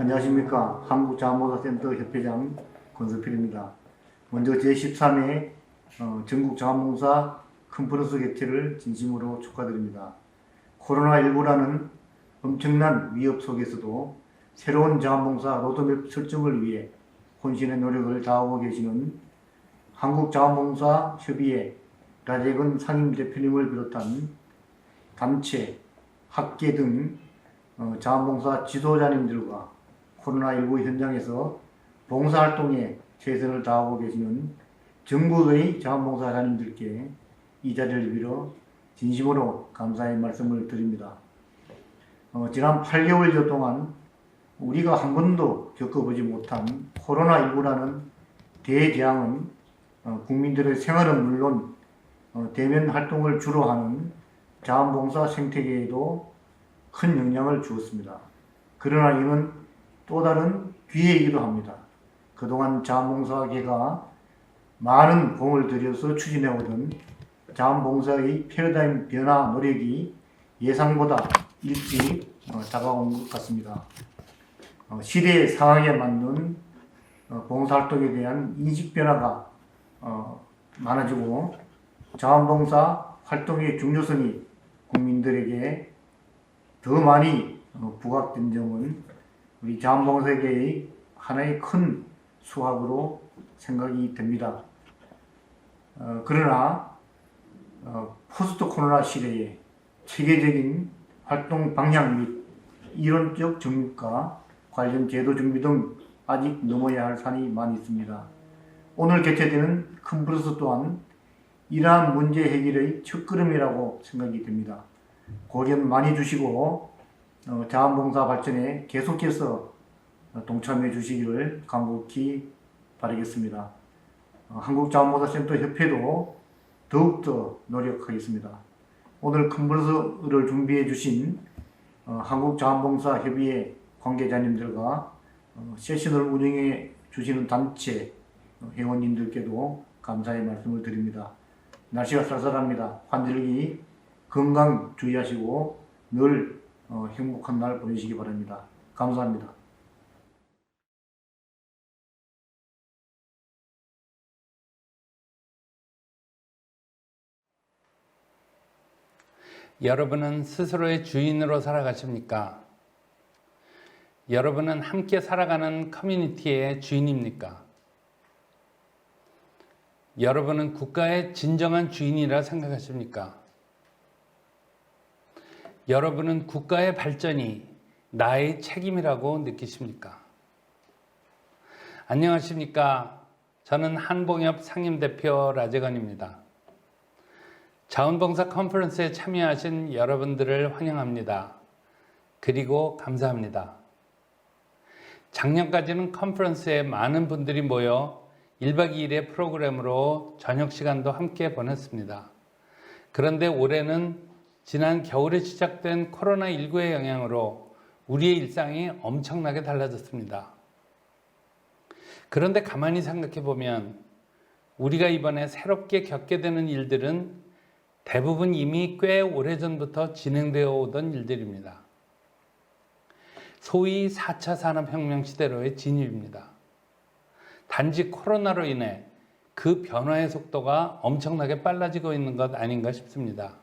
안녕하십니까. 한국자원봉사센터 협회장 권석필입니다. 먼저 제13회 전국자원봉사 컨퍼런스 개최를 진심으로 축하드립니다. 코로나19라는 엄청난 위협 속에서도 새로운 자원봉사 로드맵 설정을 위해 혼신의 노력을 다하고 계시는 한국자원봉사협의회 라재근 상임대표님을 비롯한 단체, 학계 등 자원봉사 지도자님들과 코로나19 현장에서 봉사활동에 최선을 다하고 계시는 전국의 자원봉사자님들께 이 자리를 빌어 진심으로 감사의 말씀을 드립니다. 지난 8개월여 동안 우리가 한 번도 겪어보지 못한 코로나19라는 대재앙은 국민들의 생활은 물론 대면 활동을 주로 하는 자원봉사 생태계에도 큰 영향을 주었습니다. 그러나 이는 또 다른 기회이기도 합니다. 그동안 자원봉사계가 많은 공을 들여서 추진해오던 자원봉사의 패러다임 변화 노력이 예상보다 일찍 다가온 것 같습니다. 시대의 상황에 맞는 봉사활동에 대한 인식 변화가 많아지고 자원봉사 활동의 중요성이 국민들에게 더 많이 부각된 점은 우리 자원봉사계의 하나의 큰 수확으로 생각이 됩니다. 그러나 포스트 코로나 시대에 체계적인 활동 방향 및 이론적 정립과 관련 제도 준비 등 아직 넘어야 할 산이 많이 있습니다. 오늘 개최되는 컨퍼런스 또한 이러한 문제 해결의 첫걸음이라고 생각이 됩니다. 고견 많이 주시고 자원봉사 발전에 계속해서 동참해 주시기를 간곡히 바라겠습니다. 한국자원봉사센터 협회도 더욱더 노력하겠습니다. 오늘 컨퍼런스를 준비해 주신 한국자원봉사협의회 관계자님들과 세션을 운영해 주시는 단체 회원님들께도 감사의 말씀을 드립니다. 날씨가 쌀쌀합니다. 환절기 건강 주의하시고 늘 행복한 날 보내시기 바랍니다. 감사합니다. 여러분은 스스로의 주인으로 살아가십니까? 여러분은 함께 살아가는 커뮤니티의 주인입니까? 여러분은 국가의 진정한 주인이라 생각하십니까? 여러분은 국가의 발전이 나의 책임이라고 느끼십니까? 안녕하십니까? 저는 한봉협 상임대표 라재건입니다. 자원봉사 컨퍼런스에 참여하신 여러분들을 환영합니다. 그리고 감사합니다. 작년까지는 컨퍼런스에 많은 분들이 모여 1박 2일의 프로그램으로 저녁 시간도 함께 보냈습니다. 그런데 올해는 지난 겨울에 시작된 코로나19의 영향으로 우리의 일상이 엄청나게 달라졌습니다. 그런데 가만히 생각해 보면 우리가 이번에 새롭게 겪게 되는 일들은 대부분 이미 꽤 오래전부터 진행되어 오던 일들입니다. 소위 4차 산업혁명 시대로의 진입입니다. 단지 코로나로 인해 그 변화의 속도가 엄청나게 빨라지고 있는 것 아닌가 싶습니다.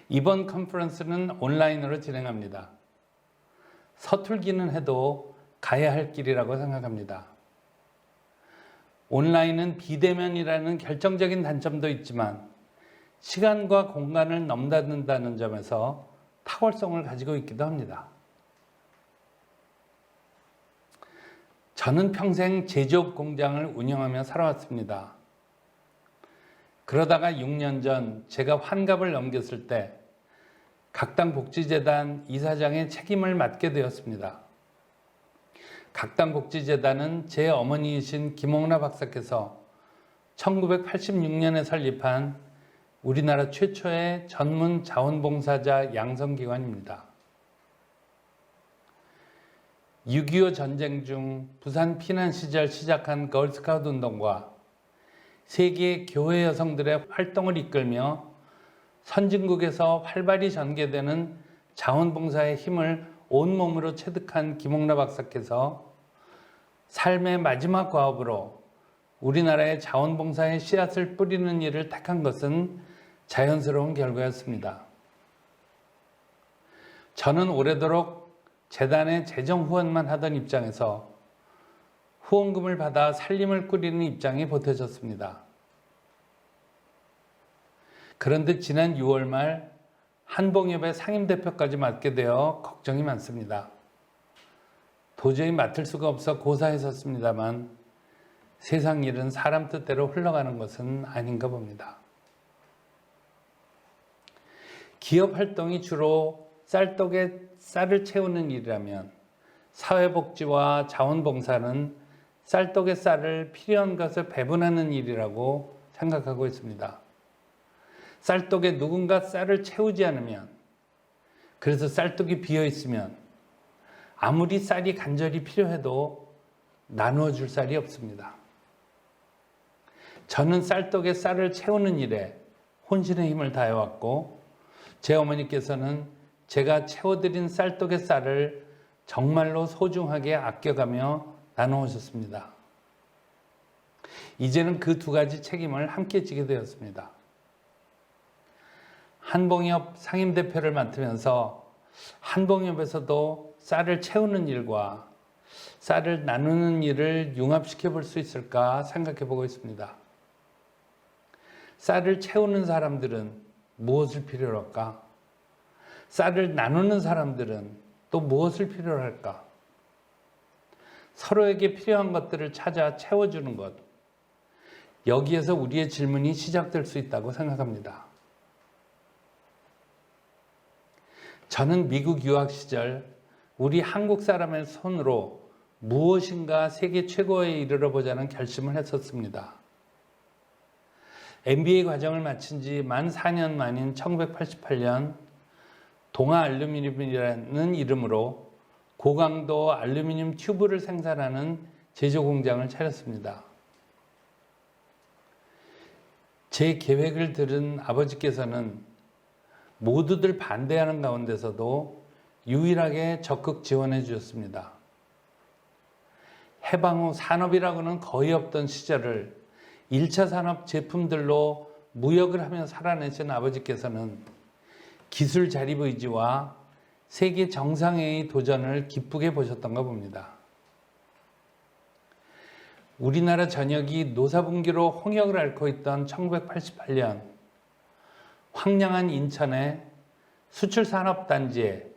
이번 컨퍼런스는 온라인으로 진행합니다. 서툴기는 해도 가야 할 길이라고 생각합니다. 온라인은 비대면이라는 결정적인 단점도 있지만 시간과 공간을 넘나든다는 점에서 탁월성을 가지고 있기도 합니다. 저는 평생 제조업 공장을 운영하며 살아왔습니다. 그러다가 6년 전 제가 환갑을 넘겼을 때 각당 복지재단 이사장의 책임을 맡게 되었습니다. 각당 복지재단은 제 어머니이신 김홍라 박사께서 1986년에 설립한 우리나라 최초의 전문 자원봉사자 양성기관입니다. 6.25 전쟁 중 부산 피난 시절 시작한 걸스카우트 운동과 세계 교회 여성들의 활동을 이끌며 선진국에서 활발히 전개되는 자원봉사의 힘을 온몸으로 체득한 김홍라 박사께서 삶의 마지막 과업으로 우리나라의 자원봉사의 씨앗을 뿌리는 일을 택한 것은 자연스러운 결과였습니다. 저는 오래도록 재단의 재정 후원만 하던 입장에서 후원금을 받아 살림을 꾸리는 입장이 보태졌습니다. 그런데 지난 6월 말 한봉협의 상임대표까지 맡게 되어 걱정이 많습니다. 도저히 맡을 수가 없어 고사에 섰습니다만 세상 일은 사람 뜻대로 흘러가는 것은 아닌가 봅니다. 기업 활동이 주로 쌀떡에 쌀을 채우는 일이라면 사회복지와 자원봉사는 쌀떡에 쌀을 필요한 것을 배분하는 일이라고 생각하고 있습니다. 쌀떡에 누군가 쌀을 채우지 않으면, 그래서 쌀떡이 비어 있으면 아무리 쌀이 간절히 필요해도 나누어 줄 쌀이 없습니다. 저는 쌀떡에 쌀을 채우는 일에 혼신의 힘을 다해왔고, 제 어머니께서는 제가 채워드린 쌀떡의 쌀을 정말로 소중하게 아껴가며 나누어오셨습니다. 이제는 그 두 가지 책임을 함께 지게 되었습니다. 한봉협 상임대표를 맡으면서 한봉협에서도 쌀을 채우는 일과 쌀을 나누는 일을 융합시켜 볼 수 있을까 생각해 보고 있습니다. 쌀을 채우는 사람들은 무엇을 필요로 할까? 쌀을 나누는 사람들은 또 무엇을 필요로 할까? 서로에게 필요한 것들을 찾아 채워주는 것. 여기에서 우리의 질문이 시작될 수 있다고 생각합니다. 저는 미국 유학 시절 우리 한국 사람의 손으로 무엇인가 세계 최고에 이르러 보자는 결심을 했었습니다. MBA 과정을 마친 지 만 4년 만인 1988년 동아알루미늄이라는 이름으로 고강도 알루미늄 튜브를 생산하는 제조 공장을 차렸습니다. 제 계획을 들은 아버지께서는 모두들 반대하는 가운데서도 유일하게 적극 지원해 주셨습니다. 해방 후 산업이라고는 거의 없던 시절을 1차 산업 제품들로 무역을 하며 살아내신 아버지께서는 기술 자립 의지와 세계 정상회의 도전을 기쁘게 보셨던가 봅니다. 우리나라 전역이 노사분기로 홍역을 앓고 있던 1988년 황량한 인천의 수출산업단지에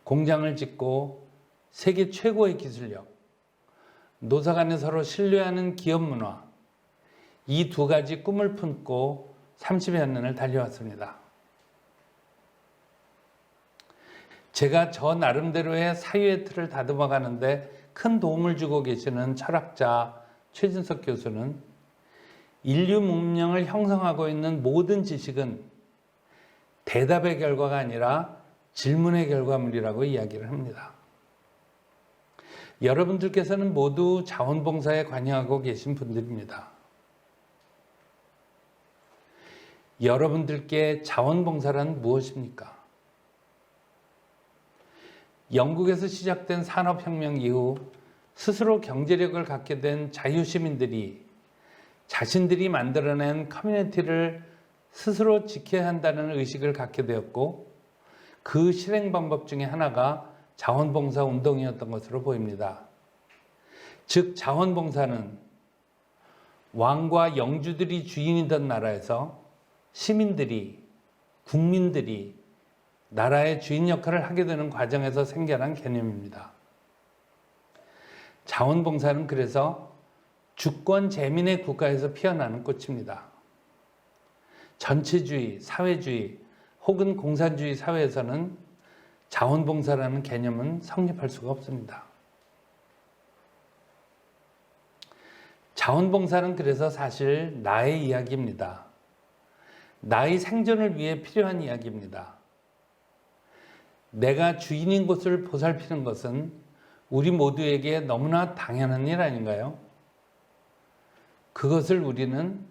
공장을 짓고 세계 최고의 기술력, 노사 간에 서로 신뢰하는 기업 문화, 이 두 가지 꿈을 품고 30여 년을 달려왔습니다. 제가 저 나름대로의 사유의 틀을 다듬어 가는데 큰 도움을 주고 계시는 철학자 최진석 교수는 인류 문명을 형성하고 있는 모든 지식은 대답의 결과가 아니라 질문의 결과물이라고 이야기를 합니다. 여러분들께서는 모두 자원봉사에 관여하고 계신 분들입니다. 여러분들께 자원봉사란 무엇입니까? 영국에서 시작된 산업혁명 이후 스스로 경제력을 갖게 된 자유시민들이 자신들이 만들어낸 커뮤니티를 스스로 지켜야 한다는 의식을 갖게 되었고, 그 실행 방법 중에 하나가 자원봉사 운동이었던 것으로 보입니다. 즉 자원봉사는 왕과 영주들이 주인이던 나라에서 시민들이, 국민들이 나라의 주인 역할을 하게 되는 과정에서 생겨난 개념입니다. 자원봉사는 그래서 주권 재민의 국가에서 피어나는 꽃입니다. 전체주의, 사회주의 혹은 공산주의 사회에서는 자원봉사라는 개념은 성립할 수가 없습니다. 자원봉사는 그래서 사실 나의 이야기입니다. 나의 생존을 위해 필요한 이야기입니다. 내가 주인인 곳을 보살피는 것은 우리 모두에게 너무나 당연한 일 아닌가요? 그것을 우리는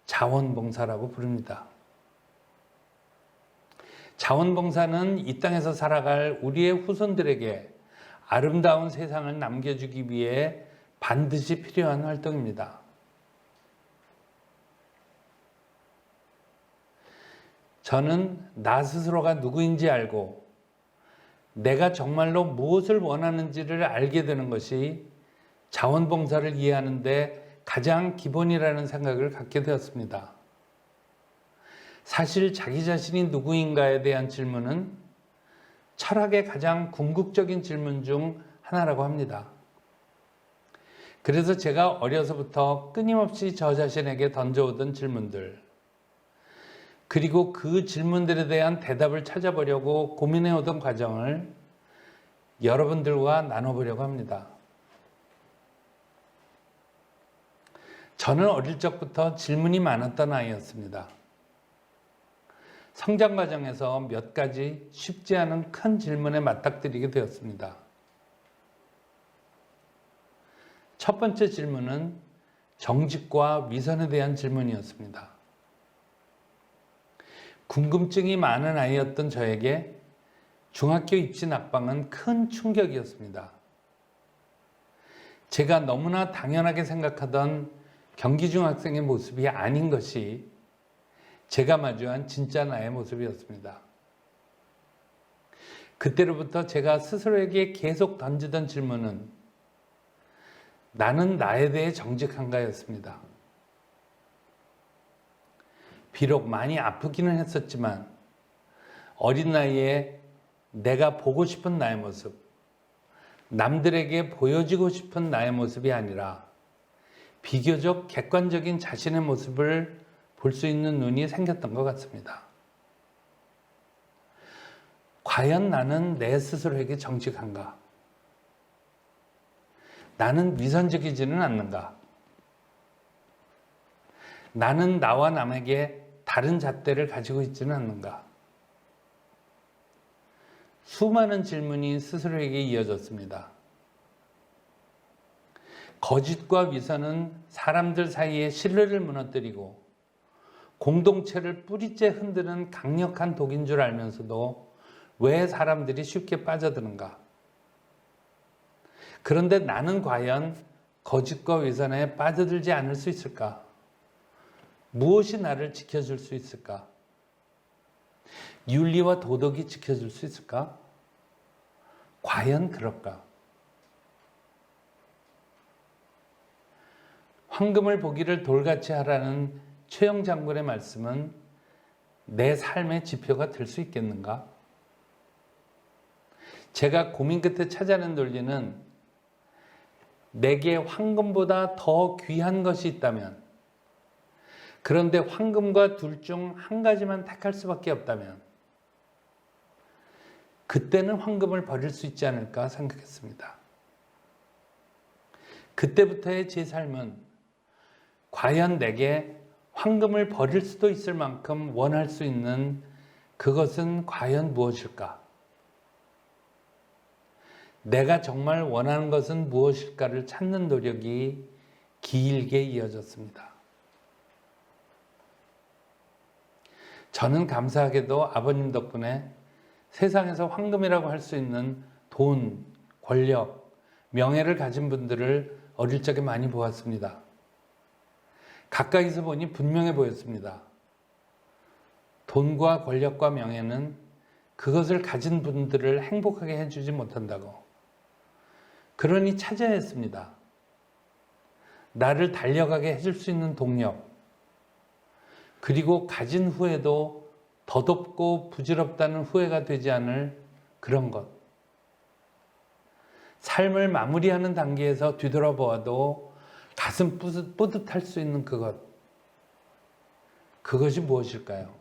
자원봉사라고 부릅니다. 자원봉사는 이 땅에서 살아갈 우리의 후손들에게 아름다운 세상을 남겨주기 위해 반드시 필요한 활동입니다. 저는 나 스스로가 누구인지 알고 내가 정말로 무엇을 원하는지를 알게 되는 것이 자원봉사를 이해하는 데 가장 기본이라는 생각을 갖게 되었습니다. 사실 자기 자신이 누구인가에 대한 질문은 철학의 가장 궁극적인 질문 중 하나라고 합니다. 그래서 제가 어려서부터 끊임없이 저 자신에게 던져오던 질문들, 그리고 그 질문들에 대한 대답을 찾아보려고 고민해오던 과정을 여러분들과 나눠보려고 합니다. 저는 어릴 적부터 질문이 많았던 아이였습니다. 성장 과정에서 몇 가지 쉽지 않은 큰 질문에 맞닥뜨리게 되었습니다. 첫 번째 질문은 정직과 위선에 대한 질문이었습니다. 궁금증이 많은 아이였던 저에게 중학교 입시 낙방은 큰 충격이었습니다. 제가 너무나 당연하게 생각하던 경기중학생의 모습이 아닌 것이 제가 마주한 진짜 나의 모습이었습니다. 그때로부터 제가 스스로에게 계속 던지던 질문은 나는 나에 대해 정직한가였습니다. 비록 많이 아프기는 했었지만 어린 나이에 내가 보고 싶은 나의 모습, 남들에게 보여지고 싶은 나의 모습이 아니라 비교적 객관적인 자신의 모습을 볼 수 있는 눈이 생겼던 것 같습니다. 과연 나는 내 스스로에게 정직한가? 나는 위선적이지는 않는가? 나는 나와 남에게 다른 잣대를 가지고 있지는 않는가? 수많은 질문이 스스로에게 이어졌습니다. 거짓과 위선은 사람들 사이의 신뢰를 무너뜨리고 공동체를 뿌리째 흔드는 강력한 독인 줄 알면서도 왜 사람들이 쉽게 빠져드는가? 그런데 나는 과연 거짓과 위선에 빠져들지 않을 수 있을까? 무엇이 나를 지켜줄 수 있을까? 윤리와 도덕이 지켜줄 수 있을까? 과연 그럴까? 황금을 보기를 돌같이 하라는 최영 장군의 말씀은 내 삶의 지표가 될 수 있겠는가? 제가 고민 끝에 찾아낸 논리는 내게 황금보다 더 귀한 것이 있다면, 그런데 황금과 둘 중 한 가지만 택할 수밖에 없다면 그때는 황금을 버릴 수 있지 않을까 생각했습니다. 그때부터의 제 삶은 과연 내게 황금을 버릴 수도 있을 만큼 원할 수 있는 그것은 과연 무엇일까? 내가 정말 원하는 것은 무엇일까를 찾는 노력이 길게 이어졌습니다. 저는 감사하게도 아버님 덕분에 세상에서 황금이라고 할 수 있는 돈, 권력, 명예를 가진 분들을 어릴 적에 많이 보았습니다. 가까이서 보니 분명해 보였습니다. 돈과 권력과 명예는 그것을 가진 분들을 행복하게 해주지 못한다고. 그러니 찾아야 했습니다. 나를 달려가게 해줄 수 있는 동력, 그리고 가진 후에도 덧없고 부질없다는 후회가 되지 않을 그런 것. 삶을 마무리하는 단계에서 뒤돌아보아도 가슴 뿌듯할 수 있는 그것. 그것이 무엇일까요?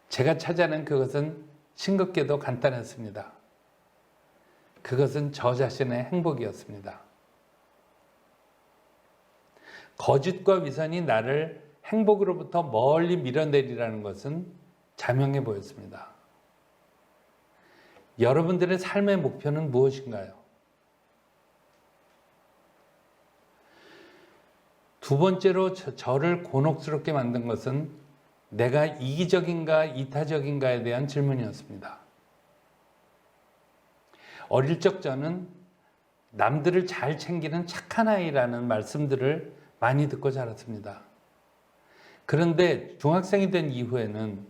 제가 찾아낸 그것은 싱겁게도 간단했습니다. 그것은 저 자신의 행복이었습니다. 거짓과 위선이 나를 행복으로부터 멀리 밀어내리라는 것은 자명해 보였습니다. 여러분들의 삶의 목표는 무엇인가요? 두 번째로 저를 곤혹스럽게 만든 것은 내가 이기적인가 이타적인가에 대한 질문이었습니다. 어릴 적 저는 남들을 잘 챙기는 착한 아이라는 말씀들을 많이 듣고 자랐습니다. 그런데 중학생이 된 이후에는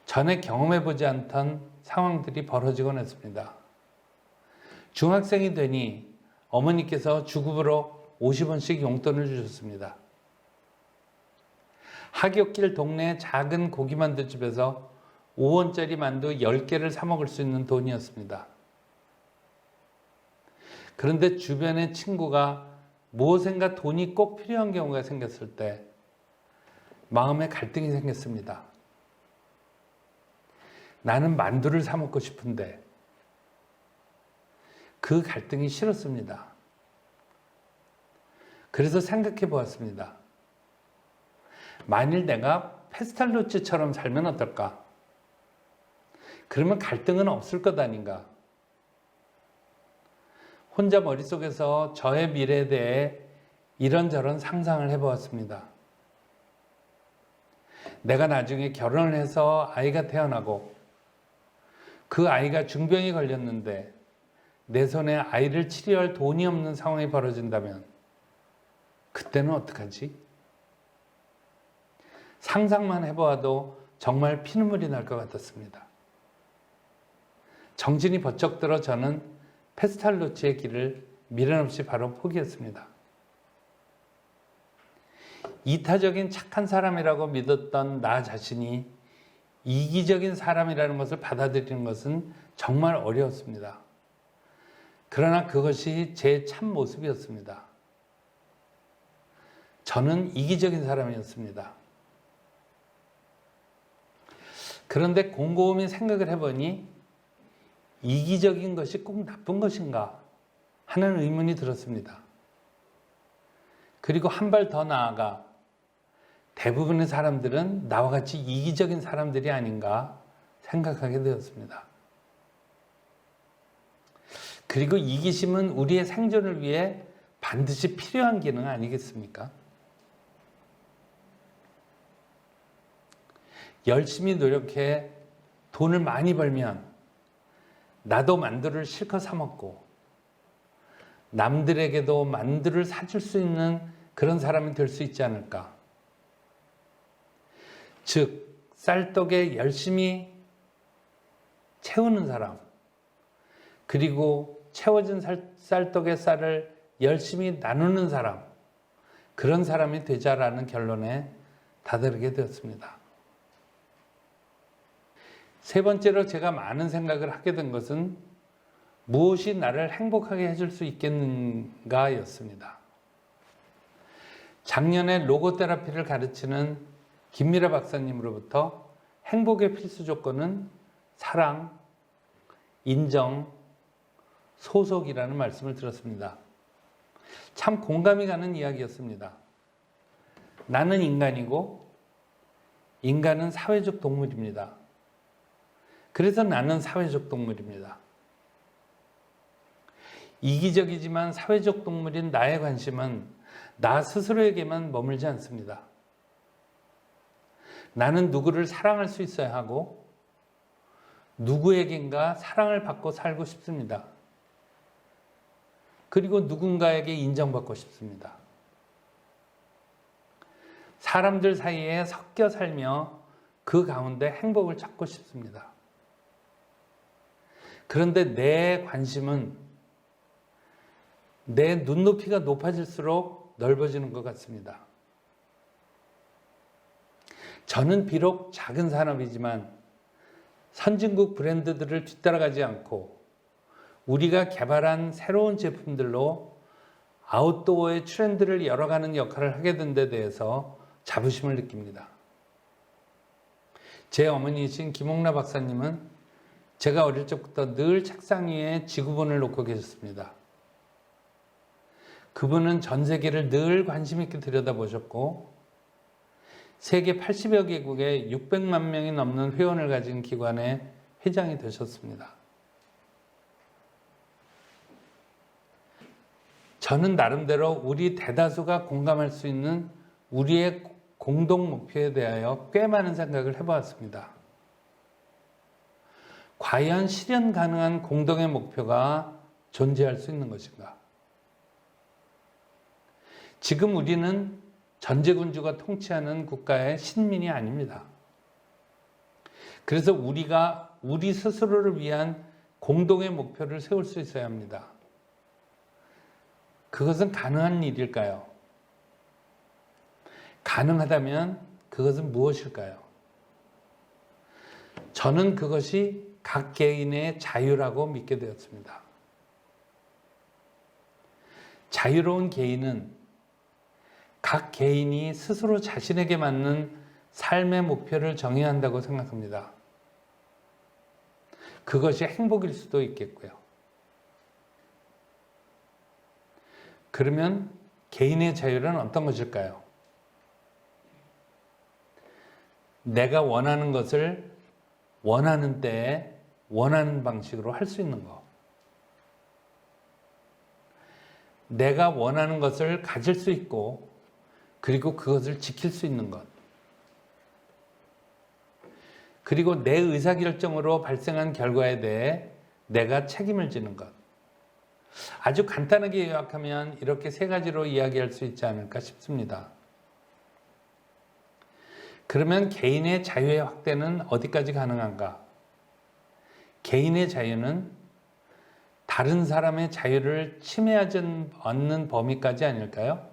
전에 경험해보지 않던 상황들이 벌어지곤 했습니다. 중학생이 되니 어머니께서 주급으로 50원씩 용돈을 주셨습니다. 하굣길 동네 작은 고기만두집에서 5원짜리 만두 10개를 사 먹을 수 있는 돈이었습니다. 그런데 주변의 친구가 무엇인가 돈이 꼭 필요한 경우가 생겼을 때 마음에 갈등이 생겼습니다. 나는 만두를 사 먹고 싶은데 그 갈등이 싫었습니다. 그래서 생각해 보았습니다. 만일 내가 페스탈로치처럼 살면 어떨까? 그러면 갈등은 없을 것 아닌가? 혼자 머릿속에서 저의 미래에 대해 이런저런 상상을 해보았습니다. 내가 나중에 결혼을 해서 아이가 태어나고 그 아이가 중병이 걸렸는데 내 손에 아이를 치료할 돈이 없는 상황이 벌어진다면 그때는 어떡하지? 상상만 해보아도 정말 피눈물이 날 것 같았습니다. 정신이 번쩍 들어 저는 페스탈로치의 길을 미련 없이 바로 포기했습니다. 이타적인 착한 사람이라고 믿었던 나 자신이 이기적인 사람이라는 것을 받아들이는 것은 정말 어려웠습니다. 그러나 그것이 제 참 모습이었습니다. 저는 이기적인 사람이었습니다. 그런데 곰곰이 생각을 해보니 이기적인 것이 꼭 나쁜 것인가 하는 의문이 들었습니다. 그리고 한 발 더 나아가 대부분의 사람들은 나와 같이 이기적인 사람들이 아닌가 생각하게 되었습니다. 그리고 이기심은 우리의 생존을 위해 반드시 필요한 기능 아니겠습니까? 열심히 노력해 돈을 많이 벌면 나도 만두를 실컷 사 먹고 남들에게도 만두를 사줄 수 있는 그런 사람이 될 수 있지 않을까? 즉, 쌀떡에 열심히 채우는 사람, 그리고 채워진 쌀떡의 쌀을 열심히 나누는 사람, 그런 사람이 되자라는 결론에 다다르게 되었습니다. 세 번째로 제가 많은 생각을 하게 된 것은 무엇이 나를 행복하게 해줄 수 있겠는가였습니다. 작년에 로고 테라피를 가르치는 김미라 박사님으로부터 행복의 필수 조건은 사랑, 인정, 소속이라는 말씀을 들었습니다. 참 공감이 가는 이야기였습니다. 나는 인간이고 인간은 사회적 동물입니다. 그래서 나는 사회적 동물입니다. 이기적이지만 사회적 동물인 나의 관심은 나 스스로에게만 머물지 않습니다. 나는 누구를 사랑할 수 있어야 하고 누구에겐가 사랑을 받고 살고 싶습니다. 그리고 누군가에게 인정받고 싶습니다. 사람들 사이에 섞여 살며 그 가운데 행복을 찾고 싶습니다. 그런데 내 관심은 내 눈높이가 높아질수록 넓어지는 것 같습니다. 저는 비록 작은 산업이지만 선진국 브랜드들을 뒤따라가지 않고 우리가 개발한 새로운 제품들로 아웃도어의 트렌드를 열어가는 역할을 하게 된 데 대해서 자부심을 느낍니다. 제 어머니이신 김옥라 박사님은 제가 어릴 적부터 늘 책상 위에 지구본을 놓고 계셨습니다. 그분은 전 세계를 늘 관심 있게 들여다보셨고 세계 80여 개국에 600만 명이 넘는 회원을 가진 기관의 회장이 되셨습니다. 저는 나름대로 우리 대다수가 공감할 수 있는 우리의 공동 목표에 대하여 꽤 많은 생각을 해보았습니다. 과연 실현 가능한 공동의 목표가 존재할 수 있는 것인가? 지금 우리는 전제군주가 통치하는 국가의 신민이 아닙니다. 그래서 우리가 우리 스스로를 위한 공동의 목표를 세울 수 있어야 합니다. 그것은 가능한 일일까요? 가능하다면 그것은 무엇일까요? 저는 그것이 각 개인의 자유라고 믿게 되었습니다. 자유로운 개인은 각 개인이 스스로 자신에게 맞는 삶의 목표를 정해야 한다고 생각합니다. 그것이 행복일 수도 있겠고요. 그러면 개인의 자유는 어떤 것일까요? 내가 원하는 것을 원하는 때에 원하는 방식으로 할 수 있는 것. 내가 원하는 것을 가질 수 있고 그리고 그것을 지킬 수 있는 것. 그리고 내 의사결정으로 발생한 결과에 대해 내가 책임을 지는 것. 아주 간단하게 요약하면 이렇게 세 가지로 이야기할 수 있지 않을까 싶습니다. 그러면 개인의 자유의 확대는 어디까지 가능한가? 개인의 자유는 다른 사람의 자유를 침해하지 않는 범위까지 아닐까요?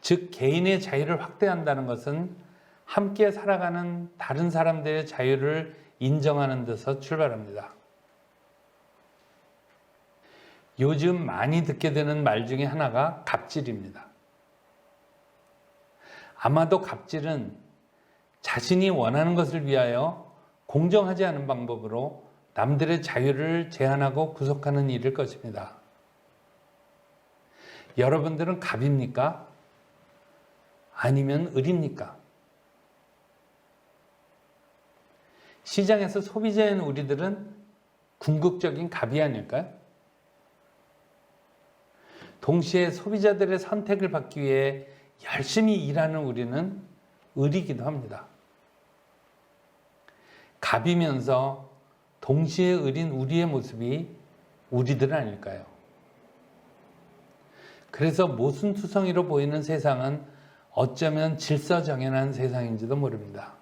즉, 개인의 자유를 확대한다는 것은 함께 살아가는 다른 사람들의 자유를 인정하는 데서 출발합니다. 요즘 많이 듣게 되는 말 중에 하나가 갑질입니다. 아마도 갑질은 자신이 원하는 것을 위하여 공정하지 않은 방법으로 남들의 자유를 제한하고 구속하는 일일 것입니다. 여러분들은 갑입니까? 아니면 을입니까? 시장에서 소비자인 우리들은 궁극적인 갑이 아닐까요? 동시에 소비자들의 선택을 받기 위해 열심히 일하는 우리는 을이기도 합니다. 갑이면서 동시에 을인 우리의 모습이 우리들 아닐까요? 그래서 모순투성이로 보이는 세상은 어쩌면 질서정연한 세상인지도 모릅니다.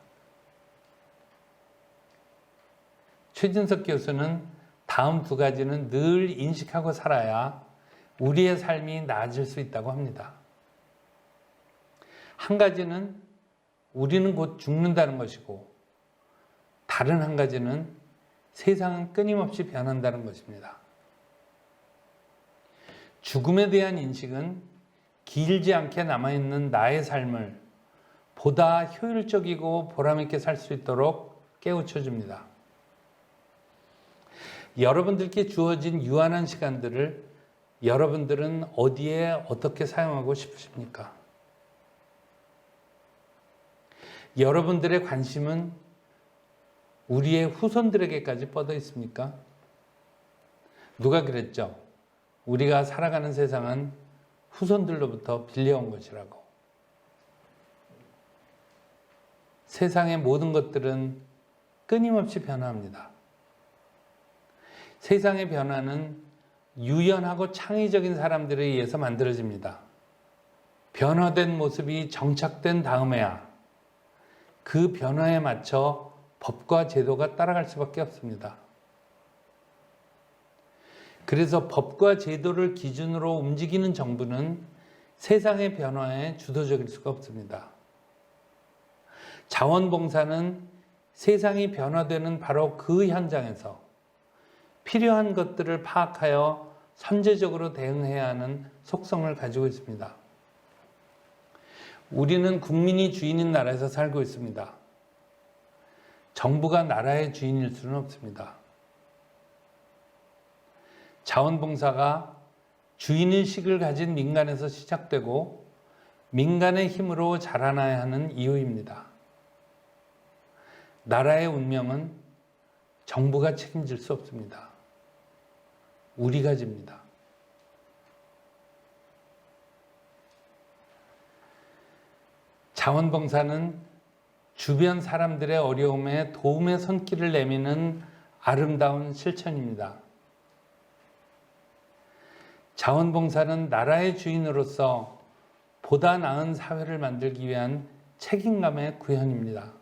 최진석 교수는 다음 두 가지는 늘 인식하고 살아야 우리의 삶이 나아질 수 있다고 합니다. 한 가지는 우리는 곧 죽는다는 것이고, 다른 한 가지는 세상은 끊임없이 변한다는 것입니다. 죽음에 대한 인식은 길지 않게 남아있는 나의 삶을 보다 효율적이고 보람있게 살 수 있도록 깨우쳐줍니다. 여러분들께 주어진 유한한 시간들을 여러분들은 어디에 어떻게 사용하고 싶으십니까? 여러분들의 관심은 우리의 후손들에게까지 뻗어 있습니까? 누가 그랬죠? 우리가 살아가는 세상은 후손들로부터 빌려온 것이라고. 세상의 모든 것들은 끊임없이 변화합니다. 세상의 변화는 유연하고 창의적인 사람들에 의해서 만들어집니다. 변화된 모습이 정착된 다음에야 그 변화에 맞춰 법과 제도가 따라갈 수밖에 없습니다. 그래서 법과 제도를 기준으로 움직이는 정부는 세상의 변화에 주도적일 수가 없습니다. 자원봉사는 세상이 변화되는 바로 그 현장에서 필요한 것들을 파악하여 선제적으로 대응해야 하는 속성을 가지고 있습니다. 우리는 국민이 주인인 나라에서 살고 있습니다. 정부가 나라의 주인일 수는 없습니다. 자원봉사가 주인의식을 가진 민간에서 시작되고 민간의 힘으로 자라나야 하는 이유입니다. 나라의 운명은 정부가 책임질 수 없습니다. 우리가 집니다. 자원봉사는 주변 사람들의 어려움에 도움의 손길을 내미는 아름다운 실천입니다. 자원봉사는 나라의 주인으로서 보다 나은 사회를 만들기 위한 책임감의 구현입니다.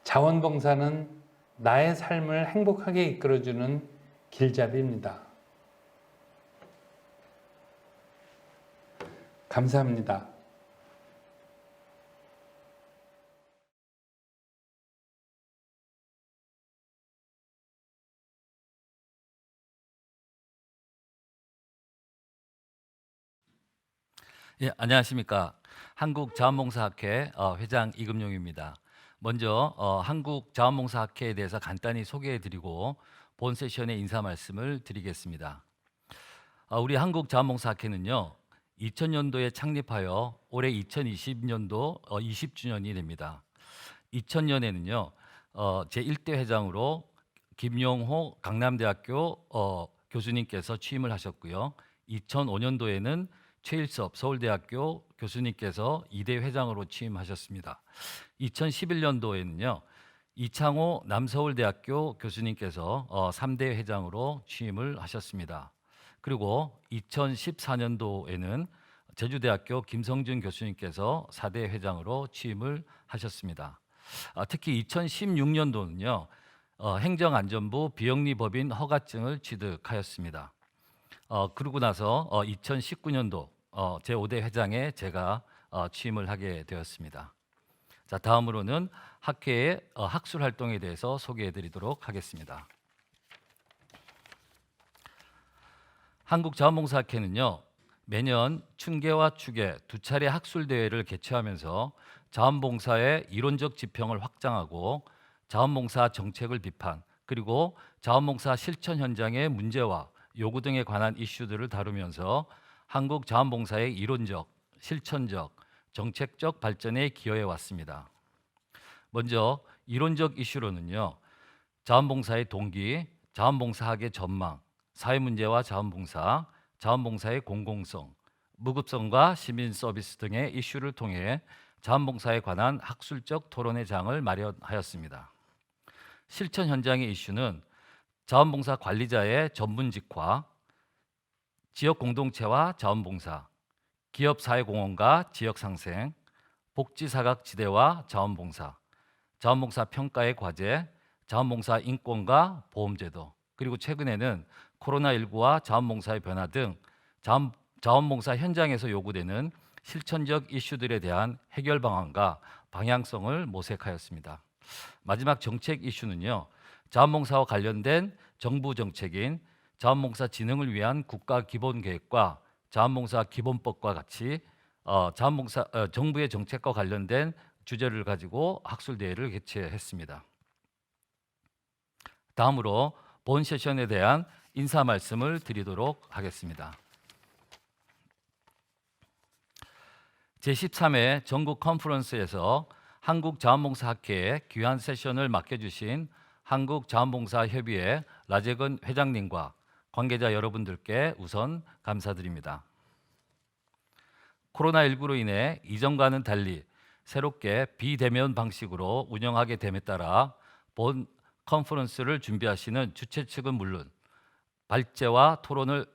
자원봉사는 나의 삶을 행복하게 이끌어주는 길잡이입니다. 감사합니다. 예, 안녕하십니까. 한국자원봉사학회 회장 이금용입니다. 먼저 한국자원봉사학회에 대해서 간단히 소개해드리고 본 세션의 인사 말씀을 드리겠습니다. 우리 한국자원봉사학회는요, 2000년도에 창립하여 올해 2020년도 20주년이 됩니다. 2000년에는요, 제1대 회장으로 김용호 강남대학교 교수님께서 취임을 하셨고요. 2005년도에는 최일섭 서울대학교 교수님께서 2대 회장으로 취임하셨습니다. 2011년도에는요. 이창호 남서울대학교 교수님께서 3대 회장으로 취임을 하셨습니다. 그리고 2014년도에는 제주대학교 김성준 교수님께서 4대 회장으로 취임을 하셨습니다. 특히 2016년도는요. 행정안전부 비영리법인 허가증을 취득하였습니다. 그러고 나서 2019년도 제5대 회장에 제가 취임을 하게 되었습니다. 자, 다음으로는 학회의 학술 활동에 대해서 소개해 드리도록 하겠습니다. 한국자원봉사학회는요, 매년 춘계와 추계 두 차례 학술 대회를 개최하면서 자원봉사의 이론적 지평을 확장하고 자원봉사 정책을 비판, 그리고 자원봉사 실천 현장의 문제와 요구 등에 관한 이슈들을 다루면서 한국 자원봉사의 이론적, 실천적, 정책적 발전에 기여해 왔습니다. 먼저 이론적 이슈로는요, 자원봉사의 동기, 자원봉사학의 전망, 사회문제와 자원봉사, 자원봉사의 공공성, 무급성과 시민 서비스 등의 이슈를 통해 자원봉사에 관한 학술적 토론회 장을 마련하였습니다. 실천 현장의 이슈는 자원봉사 관리자의 전문직화, 지역 공동체와 자원봉사, 기업 사회공헌과 지역상생, 복지사각지대와 자원봉사, 자원봉사 평가의 과제, 자원봉사 인권과 보험제도, 그리고 최근에는 코로나19와 자원봉사의 변화 등 자원봉사 현장에서 요구되는 실천적 이슈들에 대한 해결 방안과 방향성을 모색하였습니다. 마지막 정책 이슈는요, 자원봉사와 관련된 정부 정책인 자원봉사 진흥을 위한 국가 기본계획과 자원봉사 기본법과 같이 정부의 정책과 관련된 주제를 가지고 학술대회를 개최했습니다. 다음으로 본 세션에 대한 인사 말씀을 드리도록 하겠습니다. 제13회 전국 컨퍼런스에서 한국자원봉사학회에 귀한 세션을 맡겨주신 한국자원봉사협의회 라재근 회장님과 관계자 여러분들께 우선 감사드립니다. 코로나19로 인해 이전과는 달리 새롭게 비대면 방식으로 운영하게 됨에 따라 본 컨퍼런스를 준비하시는 주최 측은 물론 발제와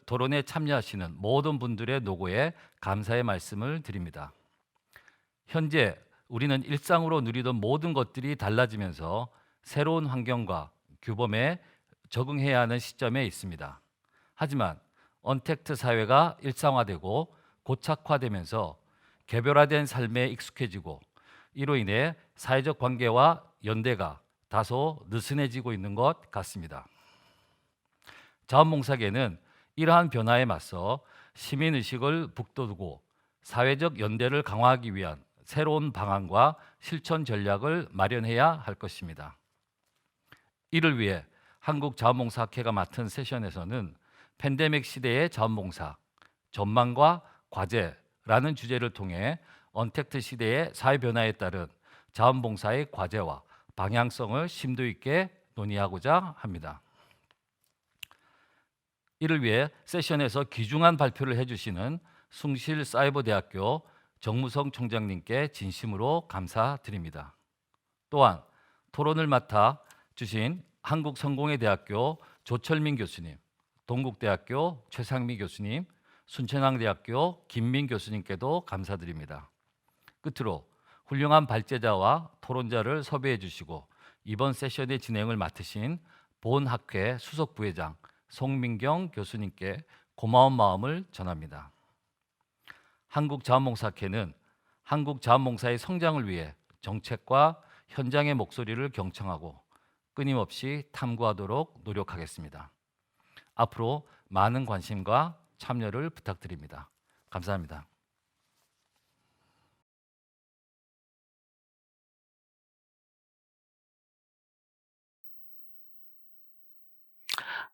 토론에 참여하시는 모든 분들의 노고에 감사의 말씀을 드립니다. 현재 우리는 일상으로 누리던 모든 것들이 달라지면서 새로운 환경과 규범에 적응해야 하는 시점에 있습니다. 하지만 언택트 사회가 일상화되고 고착화되면서 개별화된 삶에 익숙해지고 이로 인해 사회적 관계와 연대가 다소 느슨해지고 있는 것 같습니다. 자원봉사계는 이러한 변화에 맞서 시민의식을 북돋우고 사회적 연대를 강화하기 위한 새로운 방안과 실천 전략을 마련해야 할 것입니다. 이를 위해 한국자원봉사학회가 맡은 세션에서는 팬데믹 시대의 자원봉사, 전망과 과제라는 주제를 통해 언택트 시대의 사회 변화에 따른 자원봉사의 과제와 방향성을 심도 있게 논의하고자 합니다. 이를 위해 세션에서 귀중한 발표를 해주시는 숭실사이버대학교 정무성 총장님께 진심으로 감사드립니다. 또한 토론을 맡아 주신 한국성공회대학교 조철민 교수님, 동국대학교 최상미 교수님, 순천향대학교 김민 교수님께도 감사드립니다. 끝으로 훌륭한 발제자와 토론자를 섭외해 주시고 이번 세션의 진행을 맡으신 본학회 수석부회장 송민경 교수님께 고마운 마음을 전합니다. 한국자원봉사학회는 한국자원봉사의 성장을 위해 정책과 현장의 목소리를 경청하고 끊임없이 탐구하도록 노력하겠습니다. 앞으로 많은 관심과 참여를 부탁드립니다. 감사합니다.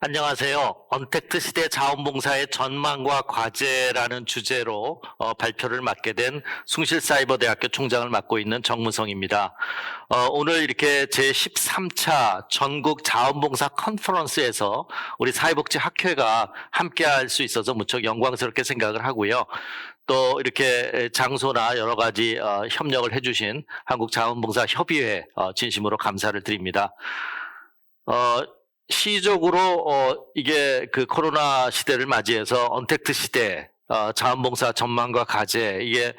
안녕하세요. 언택트 시대 자원봉사의 전망과 과제라는 주제로 발표를 맡게 된 숭실사이버대학교 총장을 맡고 있는 정무성입니다. 오늘 이렇게 제13차 전국 자원봉사 컨퍼런스에서 우리 사회복지학회가 함께할 수 있어서 무척 영광스럽게 생각을 하고요. 또 이렇게 장소나 여러 가지 협력을 해주신 한국자원봉사협의회 진심으로 감사를 드립니다. 시적으로 이게 그 코로나 시대를 맞이해서 언택트 시대 자원봉사 전망과 과제 이게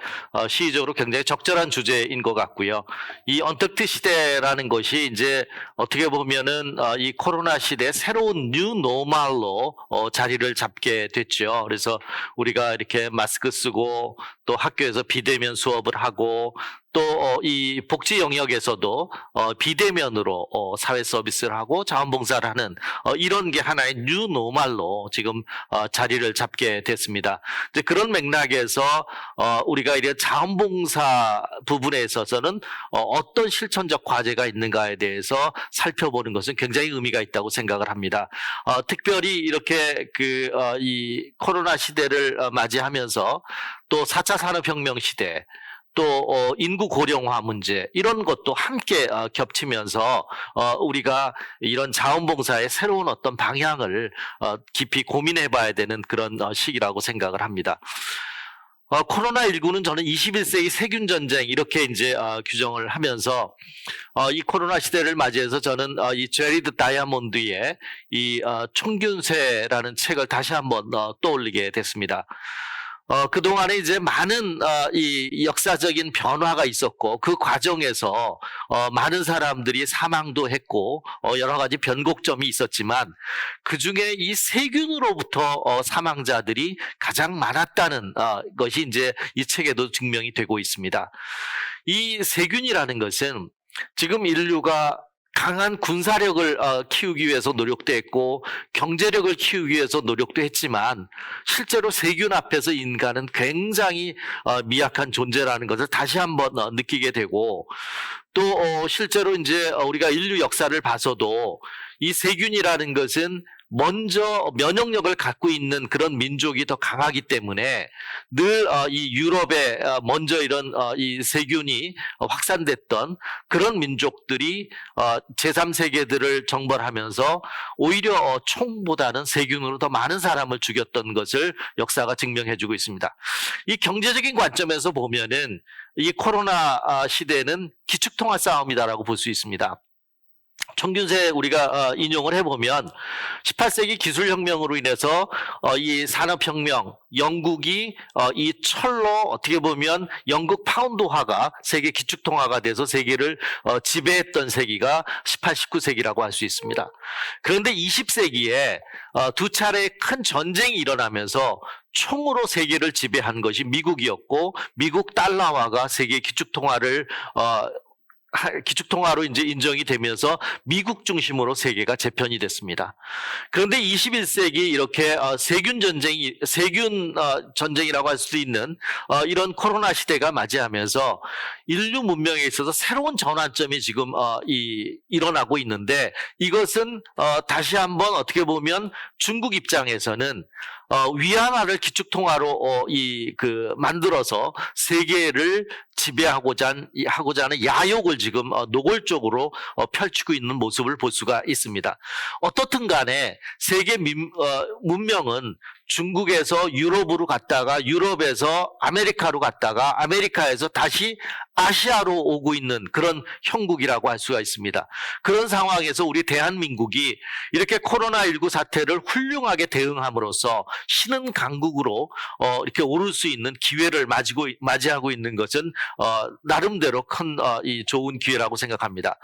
시의적으로 굉장히 적절한 주제인 것 같고요. 이 언택트 시대라는 것이 이제 어떻게 보면은 이 코로나 시대의 새로운 뉴 노멀로 자리를 잡게 됐죠. 그래서 우리가 이렇게 마스크 쓰고 또 학교에서 비대면 수업을 하고 또 이 복지 영역에서도 비대면으로 사회 서비스를 하고 자원봉사를 하는 이런 게 하나의 뉴 노멀로 지금 자리를 잡게 됐습니다. 이제 그런 맥락에서 우리가 이런 자원봉사 부분에 있어서는 어떤 실천적 과제가 있는가에 대해서 살펴보는 것은 굉장히 의미가 있다고 생각을 합니다. 특별히 이렇게 이 코로나 시대를 맞이하면서 또 4차 산업혁명 시대 또 인구 고령화 문제 이런 것도 함께 겹치면서 우리가 이런 자원봉사의 새로운 어떤 방향을 깊이 고민해 봐야 되는 그런 시기라고 생각을 합니다. 코로나19는 저는 21세기 세균 전쟁 이렇게 이제 규정을 하면서 이 코로나 시대를 맞이해서 저는 이 제리드 다이아몬드의 이 총균세라는 책을 다시 한번 떠올리게 됐습니다. 그동안에 이제 많은 이 역사적인 변화가 있었고 그 과정에서 많은 사람들이 사망도 했고 여러 가지 변곡점이 있었지만 그중에 이 세균으로부터 사망자들이 가장 많았다는 것이 이제 이 책에도 증명이 되고 있습니다. 이 세균이라는 것은 지금 인류가 강한 군사력을 키우기 위해서 노력도 했고 경제력을 키우기 위해서 노력도 했지만 실제로 세균 앞에서 인간은 굉장히 미약한 존재라는 것을 다시 한번 느끼게 되고 또 실제로 이제 우리가 인류 역사를 봐서도 이 세균이라는 것은 먼저 면역력을 갖고 있는 그런 민족이 더 강하기 때문에 늘 이 유럽에 먼저 이런 이 세균이 확산됐던 그런 민족들이 제3세계들을 정벌하면서 오히려 총보다는 세균으로 더 많은 사람을 죽였던 것을 역사가 증명해주고 있습니다. 이 경제적인 관점에서 보면은 이 코로나 시대는 기축통화 싸움이다라고 볼 수 있습니다. 총균세 우리가 인용을 해보면 18세기 기술혁명으로 인해서 이 산업혁명, 영국이 이 철로 어떻게 보면 영국 파운드화가 세계 기축통화가 돼서 세계를 지배했던 세기가 18, 19세기라고 할 수 있습니다. 그런데 20세기에 두 차례의 큰 전쟁이 일어나면서 총으로 세계를 지배한 것이 미국이었고 미국 달러화가 세계 기축통화로 이제 인정이 되면서 미국 중심으로 세계가 재편이 됐습니다. 그런데 21세기 이렇게 세균 전쟁이라고 할 수 있는 이런 코로나 시대가 맞이하면서 인류 문명에 있어서 새로운 전환점이 지금 일어나고 있는데 이것은 다시 한번 어떻게 보면 중국 입장에서는 위안화를 기축통화로 만들어서 세계를 지배하고자 하는 야욕을 지금 노골적으로 펼치고 있는 모습을 볼 수가 있습니다. 어떻든 간에 세계 문명은 중국에서 유럽으로 갔다가 유럽에서 아메리카로 갔다가 아메리카에서 다시 아시아로 오고 있는 그런 형국이라고 할 수가 있습니다. 그런 상황에서 우리 대한민국이 이렇게 코로나19 사태를 훌륭하게 대응함으로써 신흥 강국으로 이렇게 오를 수 있는 기회를 맞이하고 있는 것은 나름대로 큰 좋은 기회라고 생각합니다.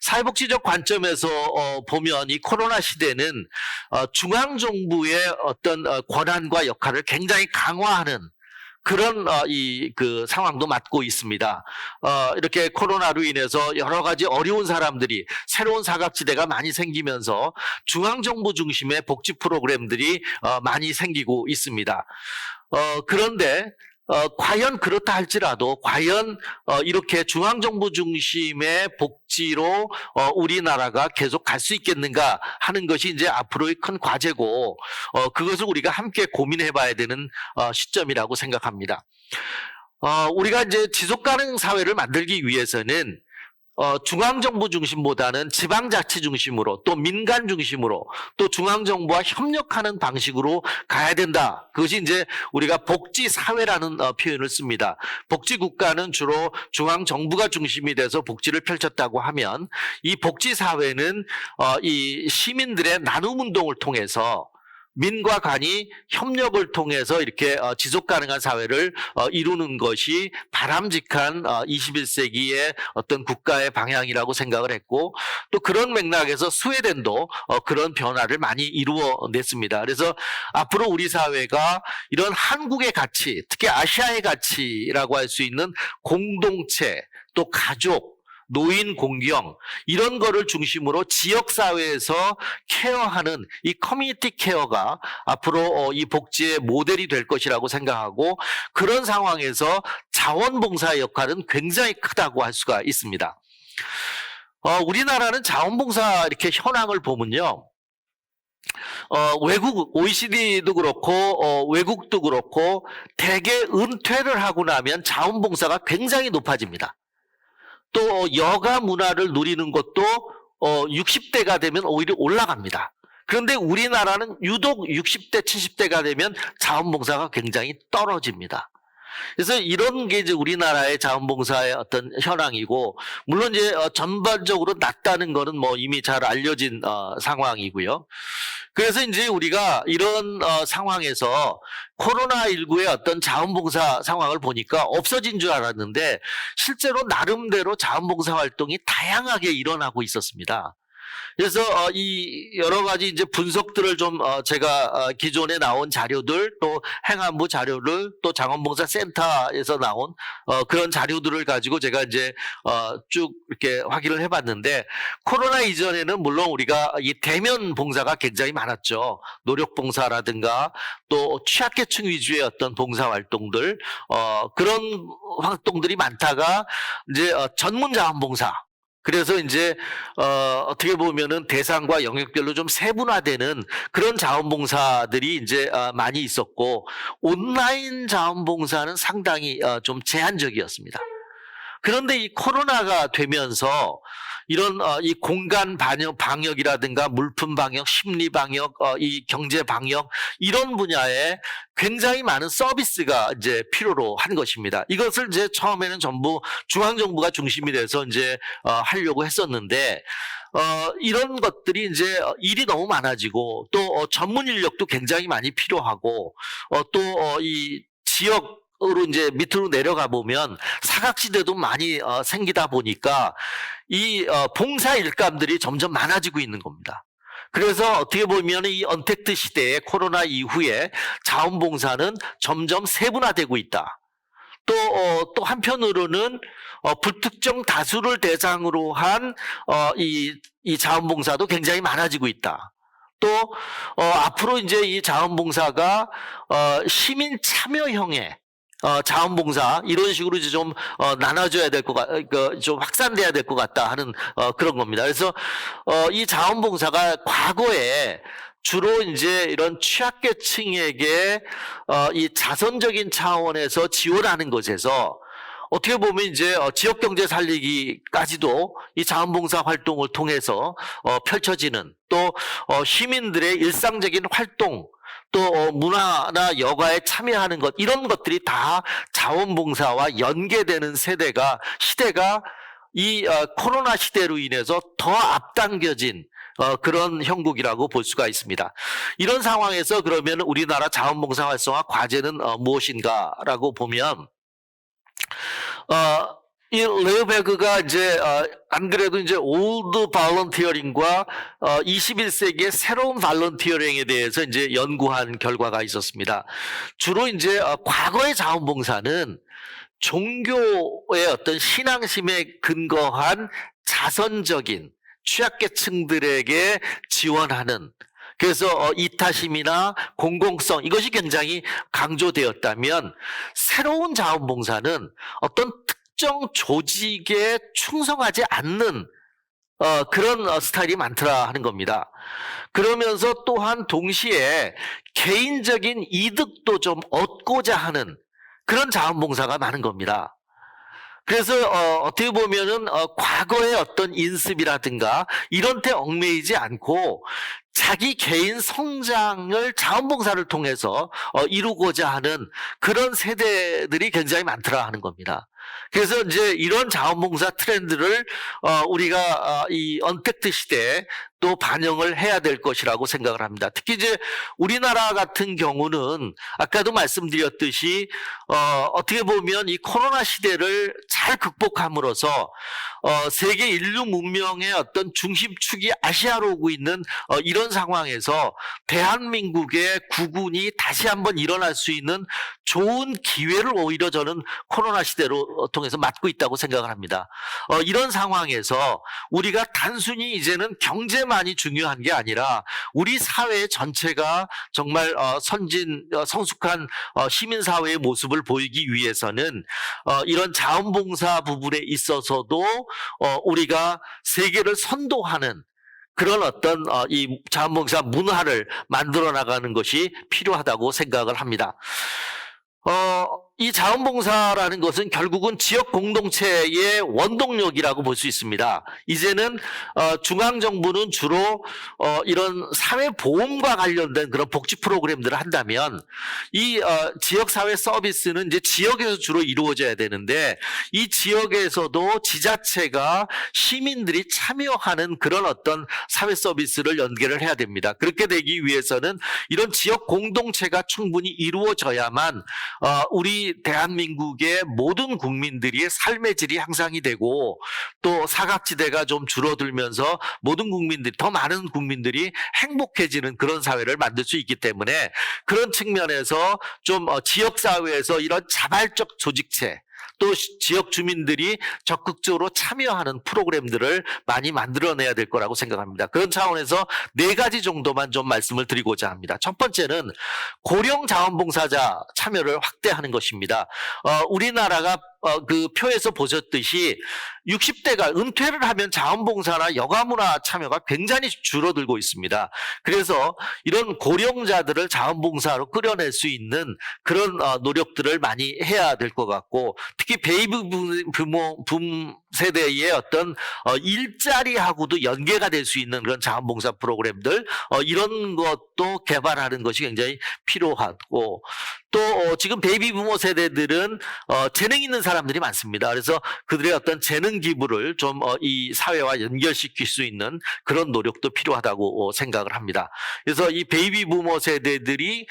사회복지적 관점에서 보면 이 코로나 시대는 중앙정부의 어떤 권한과 역할을 굉장히 강화하는 그런 그 상황도 맞고 있습니다. 이렇게 코로나로 인해서 여러 가지 어려운 사람들이 새로운 사각지대가 많이 생기면서 중앙정부 중심의 복지 프로그램들이 많이 생기고 있습니다. 그런데 과연 그렇다 할지라도 과연 이렇게 중앙정부 중심의 복지로 우리나라가 계속 갈 수 있겠는가 하는 것이 이제 앞으로의 큰 과제고 그것을 우리가 함께 고민해 봐야 되는 시점이라고 생각합니다. 우리가 이제 지속 가능 사회를 만들기 위해서는 중앙정부 중심보다는 지방자치 중심으로 또 민간 중심으로 또 중앙정부와 협력하는 방식으로 가야 된다. 그것이 이제 우리가 복지사회라는 표현을 씁니다. 복지국가는 주로 중앙정부가 중심이 돼서 복지를 펼쳤다고 하면 이 복지사회는 이 시민들의 나눔운동을 통해서 민과 간이 협력을 통해서 이렇게 지속 가능한 사회를 이루는 것이 바람직한 21세기의 어떤 국가의 방향이라고 생각을 했고 또 그런 맥락에서 스웨덴도 그런 변화를 많이 이루어냈습니다. 그래서 앞으로 우리 사회가 이런 한국의 가치, 특히 아시아의 가치라고 할 수 있는 공동체, 또 가족, 노인 공경 이런 거를 중심으로 지역사회에서 케어하는 이 커뮤니티 케어가 앞으로 이 복지의 모델이 될 것이라고 생각하고 그런 상황에서 자원봉사의 역할은 굉장히 크다고 할 수가 있습니다. 우리나라는 자원봉사 이렇게 현황을 보면요. 외국 OECD도 그렇고 외국도 그렇고 대개 은퇴를 하고 나면 자원봉사가 굉장히 높아집니다. 또 여가 문화를 누리는 것도 60대가 되면 오히려 올라갑니다. 그런데 우리나라는 유독 60대, 70대가 되면 자원봉사가 굉장히 떨어집니다. 그래서 이런 게 이제 우리나라의 자원봉사의 어떤 현황이고, 물론 이제 전반적으로 낮다는 거는 뭐 이미 잘 알려진 상황이고요. 그래서 이제 우리가 이런 상황에서 코로나19의 어떤 자원봉사 상황을 보니까 없어진 줄 알았는데 실제로 나름대로 자원봉사 활동이 다양하게 일어나고 있었습니다. 그래서 이 여러 가지 이제 분석들을 좀 제가 기존에 나온 자료들 또 행안부 자료를 또 자원봉사 센터에서 나온 그런 자료들을 가지고 제가 이제 쭉 이렇게 확인을 해봤는데 코로나 이전에는 물론 우리가 이 대면 봉사가 굉장히 많았죠. 노력봉사라든가 또 취약계층 위주의 어떤 봉사 활동들 그런 활동들이 많다가 이제 전문 자원봉사 그래서 이제 어떻게 보면은 대상과 영역별로 좀 세분화되는 그런 자원봉사들이 이제 많이 있었고 온라인 자원봉사는 상당히 좀 제한적이었습니다. 그런데 이 코로나가 되면서 이런 이 공간 방역이라든가 물품 방역, 심리 방역, 이 경제 방역 이런 분야에 굉장히 많은 서비스가 이제 필요로 한 것입니다. 이것을 이제 처음에는 전부 중앙정부가 중심이 돼서 이제 하려고 했었는데 이런 것들이 이제 일이 너무 많아지고 또 전문 인력도 굉장히 많이 필요하고 또 이 지역 으로 이제 밑으로 내려가 보면 사각지대도 많이 생기다 보니까 이 봉사 일감들이 점점 많아지고 있는 겁니다. 그래서 어떻게 보면 이 언택트 시대에 코로나 이후에 자원봉사는 점점 세분화되고 있다. 또 한편으로는 불특정 다수를 대상으로 한 이 자원봉사도 굉장히 많아지고 있다. 또 앞으로 이제 이 자원봉사가 시민 참여형의 자원봉사 이런 식으로 이제 좀 나눠줘야 될 것 좀 확산돼야 될 것 같다 하는 그런 겁니다. 그래서 이 자원봉사가 과거에 주로 이제 이런 취약계층에게 이 자선적인 차원에서 지원하는 것에서 어떻게 보면 이제 지역 경제 살리기까지도 이 자원봉사 활동을 통해서 펼쳐지는, 또 시민들의 일상적인 활동, 또 문화나 여가에 참여하는 것, 이런 것들이 다 자원봉사와 연계되는 시대가 이 코로나 시대로 인해서 더 앞당겨진 그런 형국이라고 볼 수가 있습니다. 이런 상황에서 그러면 우리나라 자원봉사 활성화 과제는 무엇인가라고 보면, 이 레어베그가 이제 안 그래도 이제 올드 발런티어링과 21세기의 새로운 발런티어링에 대해서 이제 연구한 결과가 있었습니다. 주로 이제 과거의 자원봉사는 종교의 어떤 신앙심에 근거한 자선적인 취약계층들에게 지원하는, 그래서 이타심이나 공공성, 이것이 굉장히 강조되었다면, 새로운 자원봉사는 어떤 특정 조직에 충성하지 않는 그런 스타일이 많더라 하는 겁니다. 그러면서 또한 동시에 개인적인 이득도 좀 얻고자 하는 그런 자원봉사가 많은 겁니다. 그래서 어떻게 보면은 과거의 어떤 인습이라든가 이런 데 얽매이지 않고 자기 개인 성장을 자원봉사를 통해서 이루고자 하는 그런 세대들이 굉장히 많더라 하는 겁니다. 그래서 이제 이런 자원봉사 트렌드를 우리가 이 언택트 시대에 또 반영을 해야 될 것이라고 생각을 합니다. 특히 이제 우리나라 같은 경우는 아까도 말씀드렸듯이 어떻게 보면 이 코로나 시대를 잘 극복함으로써 세계 인류 문명의 어떤 중심축이 아시아로 오고 있는 이런 상황에서 대한민국의 국운이 다시 한번 일어날 수 있는 좋은 기회를 오히려 저는 코로나 시대로 통해서 맞고 있다고 생각을 합니다. 이런 상황에서 우리가 단순히 이제는 경제만이 중요한 게 아니라 우리 사회 전체가 정말 성숙한 시민사회의 모습을 보이기 위해서는 이런 자원봉사 부분에 있어서도 우리가 세계를 선도하는 그런 어떤 이 자원봉사 문화를 만들어 나가는 것이 필요하다고 생각을 합니다. 이 자원봉사라는 것은 결국은 지역 공동체의 원동력이라고 볼 수 있습니다. 이제는 중앙정부는 주로 이런 사회보험과 관련된 그런 복지 프로그램들을 한다면 이 지역사회 서비스는 이제 지역에서 주로 이루어져야 되는데, 이 지역에서도 지자체가 시민들이 참여하는 그런 어떤 사회 서비스를 연계를 해야 됩니다. 그렇게 되기 위해서는 이런 지역 공동체가 충분히 이루어져야만 우리 대한민국의 모든 국민들이 삶의 질이 향상이 되고, 또 사각지대가 좀 줄어들면서 모든 국민들이, 더 많은 국민들이 행복해지는 그런 사회를 만들 수 있기 때문에, 그런 측면에서 좀 지역사회에서 이런 자발적 조직체, 또 지역 주민들이 적극적으로 참여하는 프로그램들을 많이 만들어내야 될 거라고 생각합니다. 그런 차원에서 4가지 정도만 좀 말씀을 드리고자 합니다. 첫 번째는 고령 자원봉사자 참여를 확대하는 것입니다. 우리나라가 그 표에서 보셨듯이 60대가 은퇴를 하면 자원봉사나 여가문화 참여가 굉장히 줄어들고 있습니다. 그래서 이런 고령자들을 자원봉사로 끌어낼 수 있는 그런 노력들을 많이 해야 될 것 같고, 특히 베이비 붐 세대의 어떤 일자리하고도 연계가 될 수 있는 그런 자원봉사 프로그램들, 이런 것도 개발하는 것이 굉장히 필요하고, 또 지금 베이비 부모 세대들은 재능 있는 사람들이 많습니다. 그래서 그들의 어떤 재능 기부를 좀 이 사회와 연결시킬 수 있는 그런 노력도 필요하다고 생각을 합니다. 그래서 이 베이비 부모 세대들이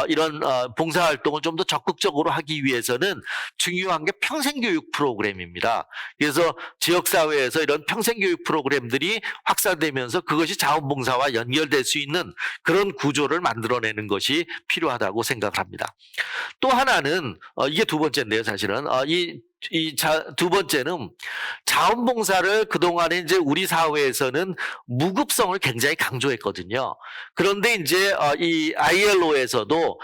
이런 봉사활동을 좀 더 적극적으로 하기 위해서는 중요한 게 평생교육 프로그램입니다. 그래서 지역사회에서 이런 평생교육 프로그램들이 확산되면서 그것이 자원봉사와 연결될 수 있는 그런 구조를 만들어내는 것이 필요하다고 생각을 합니다. 또 하나는 이게 두 번째인데요, 사실은 두 번째는 자원봉사를 그동안에 이제 우리 사회에서는 무급성을 굉장히 강조했거든요. 그런데 이제 이 ILO에서도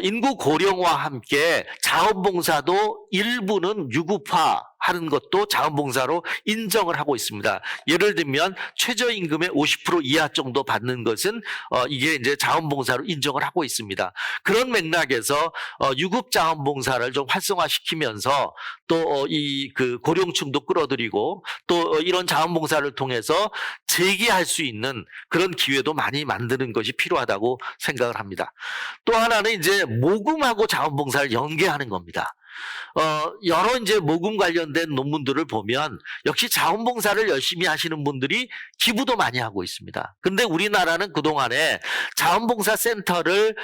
인구 고령화와 함께 자원봉사도 일부는 유급화 하는 것도 자원봉사로 인정을 하고 있습니다. 예를 들면 최저임금의 50% 이하 정도 받는 것은 이게 이제 자원봉사로 인정을 하고 있습니다. 그런 맥락에서 유급 자원봉사를 좀 활성화시키면서 또 이 그 고령층도 끌어들이고 또 이런 자원봉사를 통해서 재기할 수 있는 그런 기회도 많이 만드는 것이 필요하다고 생각을 합니다. 또 하나는 이제 모금하고 자원봉사를 연계하는 겁니다. 여러 이제 모금 관련된 논문들을 보면 역시 자원봉사를 열심히 하시는 분들이 기부도 많이 하고 있습니다. 근데 우리나라는 그동안에 자원봉사 센터를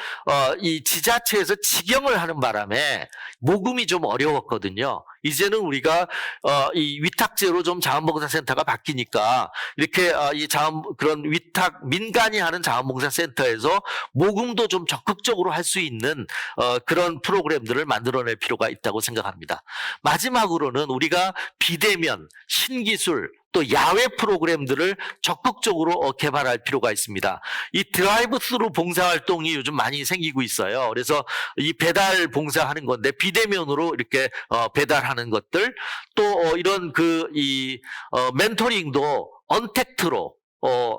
이 지자체에서 직영을 하는 바람에 모금이 좀 어려웠거든요. 이제는 우리가 이 위탁제로 좀 자원봉사 센터가 바뀌니까 이렇게 그런 위탁 민간이 하는 자원봉사 센터에서 모금도 좀 적극적으로 할 수 있는 그런 프로그램들을 만들어낼 필요가 있다고 생각합니다. 마지막으로는 우리가 비대면, 신기술, 또 야외 프로그램들을 적극적으로 개발할 필요가 있습니다. 이 드라이브 스루 봉사활동이 요즘 많이 생기고 있어요. 그래서 이 배달 봉사하는 건데 비대면으로 이렇게 배달하는 것들, 또 이런 멘토링도 언택트로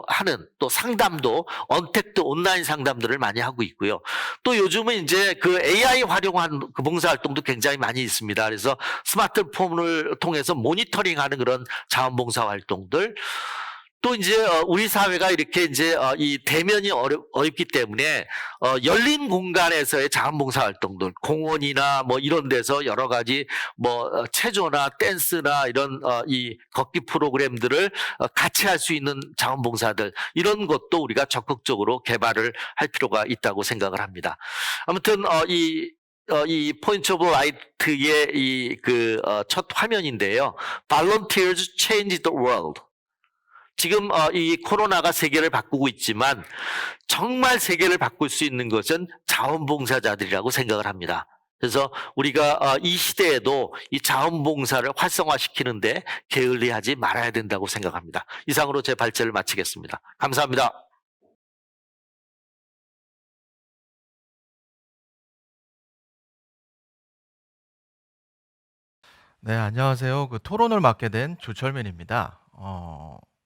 하는 또 상담도 언택트 온라인 상담들을 많이 하고 있고요. 또 요즘은 이제 그 AI 활용한 그 봉사활동도 굉장히 많이 있습니다. 그래서 스마트폰을 통해서 모니터링하는 그런 자원봉사 활동들. 또 이제 우리 사회가 이렇게 이제 이 대면이 어렵기 때문에 열린 공간에서의 자원봉사 활동들, 공원이나 뭐 이런 데서 여러 가지 뭐 체조나 댄스나 이런 이 걷기 프로그램들을 같이 할 수 있는 자원봉사들, 이런 것도 우리가 적극적으로 개발을 할 필요가 있다고 생각을 합니다. 아무튼 이 포인트 오브 라이트의 이 첫 화면인데요. Volunteers change the world. 지금 이 코로나가 세계를 바꾸고 있지만 정말 세계를 바꿀 수 있는 것은 자원봉사자들이라고 생각을 합니다. 그래서 우리가 이 시대에도 이 자원봉사를 활성화시키는데 게을리하지 말아야 된다고 생각합니다. 이상으로 제 발제를 마치겠습니다. 감사합니다. 네, 안녕하세요. 토론을 맡게 된 조철민입니다.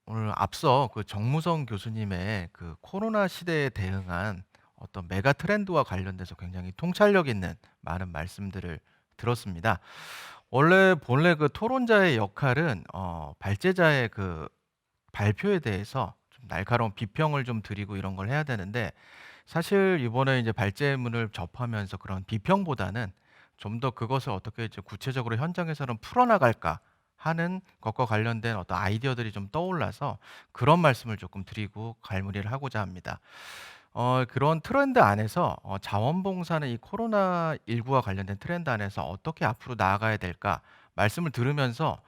오늘 앞서 정무성 교수님의 코로나 시대에 대응한 어떤 메가 트렌드와 관련돼서 굉장히 통찰력 있는 많은 말씀들을 들었습니다. 본래 토론자의 역할은 발제자의 발표에 대해서 좀 날카로운 비평을 좀 드리고 이런 걸 해야 되는데, 사실 이번에 이제 발제문을 접하면서 그런 비평보다는 좀 더 그것을 어떻게 이제 구체적으로 현장에서는 풀어나갈까 하는 것과 관련된 어떤 아이디어들이 좀 떠올라서 그런 말씀을 조금 드리고 갈무리를 하고자 합니다. 그런 트렌드 안에서 자원봉사는 이 코로나19와 관련된 트렌드 안에서 어떻게 앞으로 나아가야 될까 말씀을 들으면서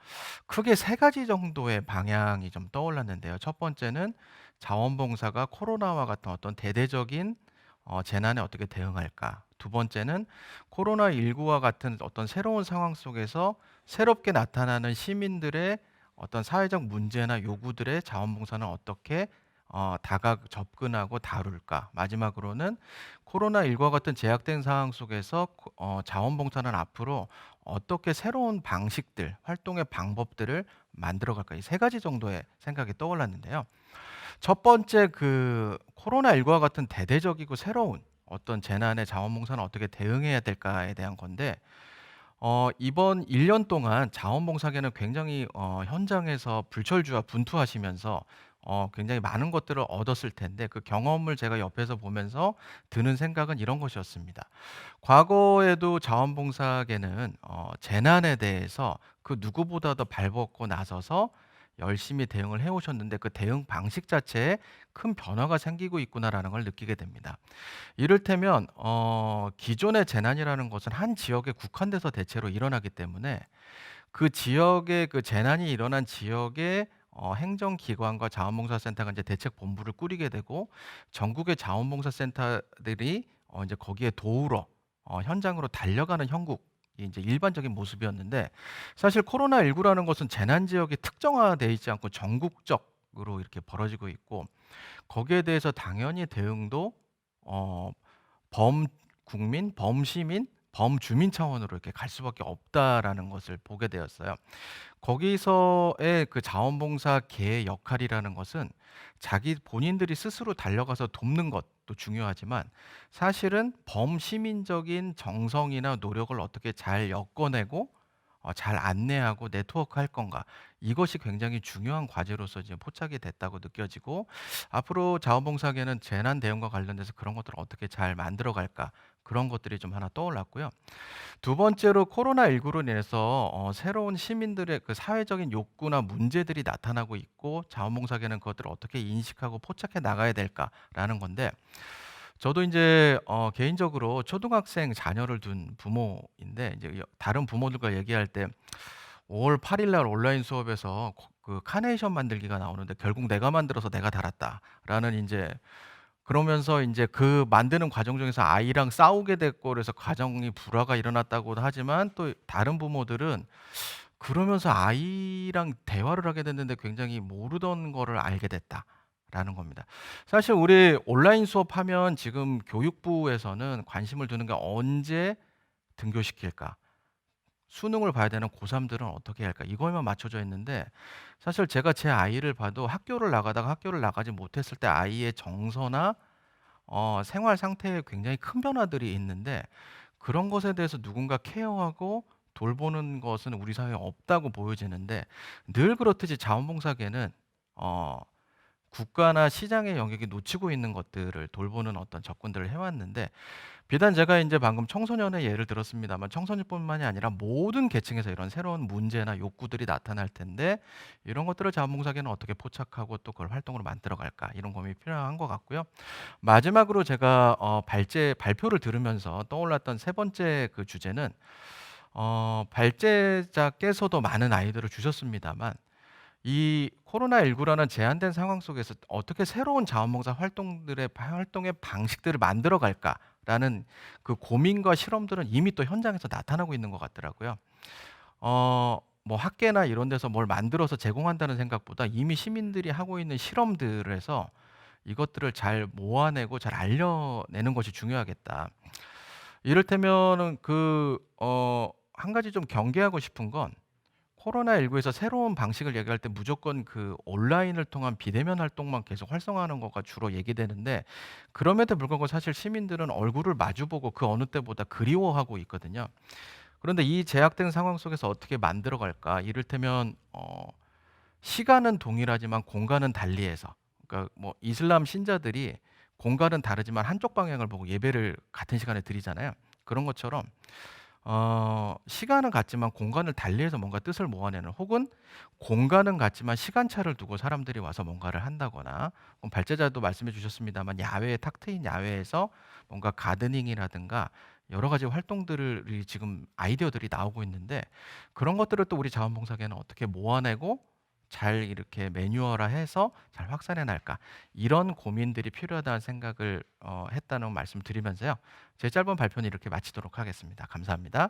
크게 세 가지 정도의 방향이 좀 떠올랐는데요. 첫 번째는 자원봉사가 코로나와 같은 어떤 대대적인 재난에 어떻게 대응할까? 두 번째는 코로나19와 같은 어떤 새로운 상황 속에서 새롭게 나타나는 시민들의 어떤 사회적 문제나 요구들의 자원봉사는 어떻게 접근하고 다룰까? 마지막으로는 코로나19와 같은 제약된 상황 속에서 자원봉사는 앞으로 어떻게 새로운 방식들, 활동의 방법들을 만들어갈까? 이 세 가지 정도의 생각이 떠올랐는데요. 첫 번째, 코로나19와 같은 대대적이고 새로운 어떤 재난의 자원봉사는 어떻게 대응해야 될까에 대한 건데, 이번 1년 동안 자원봉사계는 굉장히 현장에서 불철주야 분투하시면서 굉장히 많은 것들을 얻었을 텐데, 그 경험을 제가 옆에서 보면서 드는 생각은 이런 것이었습니다. 과거에도 자원봉사계는 재난에 대해서 그 누구보다도 발벗고 나서서 열심히 대응을 해오셨는데, 그 대응 방식 자체에 큰 변화가 생기고 있구나라는 걸 느끼게 됩니다. 이를테면 기존의 재난이라는 것은 한 지역에 국한돼서 대체로 일어나기 때문에 그 지역의 재난이 일어난 지역의 행정기관과 자원봉사센터가 이제 대책본부를 꾸리게 되고, 전국의 자원봉사센터들이 이제 거기에 도우러 현장으로 달려가는 형국이 이제 일반적인 모습이었는데, 사실 코로나19라는 것은 재난 지역이 특정화되어 있지 않고 전국적으로 이렇게 벌어지고 있고, 거기에 대해서 당연히 대응도 범국민, 범시민, 범주민 차원으로 이렇게 갈 수밖에 없다라는 것을 보게 되었어요. 거기서의 그 자원봉사계의 역할이라는 것은 자기 본인들이 스스로 달려가서 돕는 것도 중요하지만 사실은 범시민적인 정성이나 노력을 어떻게 잘 엮어내고 잘 안내하고 네트워크할 건가, 이것이 굉장히 중요한 과제로서 지금 포착이 됐다고 느껴지고, 앞으로 자원봉사계는 재난 대응과 관련돼서 그런 것들을 어떻게 잘 만들어 갈까, 그런 것들이 좀 하나 떠올랐고요. 두 번째로 코로나19로 인해서 새로운 시민들의 그 사회적인 욕구나 문제들이 나타나고 있고, 자원봉사계는 그것들을 어떻게 인식하고 포착해 나가야 될까라는 건데, 저도 이제 개인적으로 초등학생 자녀를 둔 부모인데, 이제 다른 부모들과 얘기할 때 5월 8일 날 온라인 수업에서 그 카네이션 만들기가 나오는데 결국 내가 만들어서 내가 달았다라는, 이제 그러면서 이제 그 만드는 과정 중에서 아이랑 싸우게 됐고, 그래서 가정이 불화가 일어났다고도 하지만, 또 다른 부모들은 그러면서 아이랑 대화를 하게 됐는데 굉장히 모르던 거를 알게 됐다라는 겁니다. 사실 우리 온라인 수업하면 지금 교육부에서는 관심을 두는 게 언제 등교시킬까? 수능을 봐야 되는 고3들은 어떻게 할까? 이거에만 맞춰져 있는데, 사실 제가 제 아이를 봐도 학교를 나가다가 학교를 나가지 못했을 때 아이의 정서나 생활 상태에 굉장히 큰 변화들이 있는데, 그런 것에 대해서 누군가 케어하고 돌보는 것은 우리 사회에 없다고 보여지는데, 늘 그렇듯이 자원봉사계는 국가나 시장의 영역이 놓치고 있는 것들을 돌보는 어떤 접근들을 해왔는데, 비단 제가 이제 방금 청소년의 예를 들었습니다만, 청소년뿐만이 아니라 모든 계층에서 이런 새로운 문제나 욕구들이 나타날 텐데, 이런 것들을 자원봉사계는 어떻게 포착하고 또 그걸 활동으로 만들어 갈까, 이런 고민이 필요한 것 같고요. 마지막으로 제가 발표를 들으면서 떠올랐던 세 번째 그 주제는, 발제자께서도 많은 아이디어를 주셨습니다만, 이 코로나19라는 제한된 상황 속에서 어떻게 새로운 자원봉사 활동의 방식들을 만들어 갈까라는 그 고민과 실험들은 이미 또 현장에서 나타나고 있는 것 같더라고요. 뭐 학계나 이런 데서 뭘 만들어서 제공한다는 생각보다 이미 시민들이 하고 있는 실험들을 해서 이것들을 잘 모아내고 잘 알려내는 것이 중요하겠다. 이를테면은 한 가지 좀 경계하고 싶은 건, 코로나19에서 새로운 방식을 얘기할 때 무조건 그 온라인을 통한 비대면 활동만 계속 활성화하는 거가 주로 얘기되는데, 그럼에도 불구하고 사실 시민들은 얼굴을 마주보고 그 어느 때보다 그리워하고 있거든요. 그런데 이 제약된 상황 속에서 어떻게 만들어 갈까? 이를테면 시간은 동일하지만 공간은 달리해서, 그러니까 뭐 이슬람 신자들이 공간은 다르지만 한쪽 방향을 보고 예배를 같은 시간에 드리잖아요. 그런 것처럼 시간은 같지만 공간을 달리해서 뭔가 뜻을 모아내는, 혹은 공간은 같지만 시간차를 두고 사람들이 와서 뭔가를 한다거나, 발제자도 말씀해 주셨습니다만 야외에 탁 트인 야외에서 뭔가 가드닝이라든가 여러 가지 활동들이 지금 아이디어들이 나오고 있는데, 그런 것들을 또 우리 자원봉사계는 어떻게 모아내고 잘 이렇게 매뉴얼화해서 잘 확산해 날까, 이런 고민들이 필요하다는 생각을 했다는 말씀 드리면서요, 제 짧은 발표는 이렇게 마치도록 하겠습니다. 감사합니다.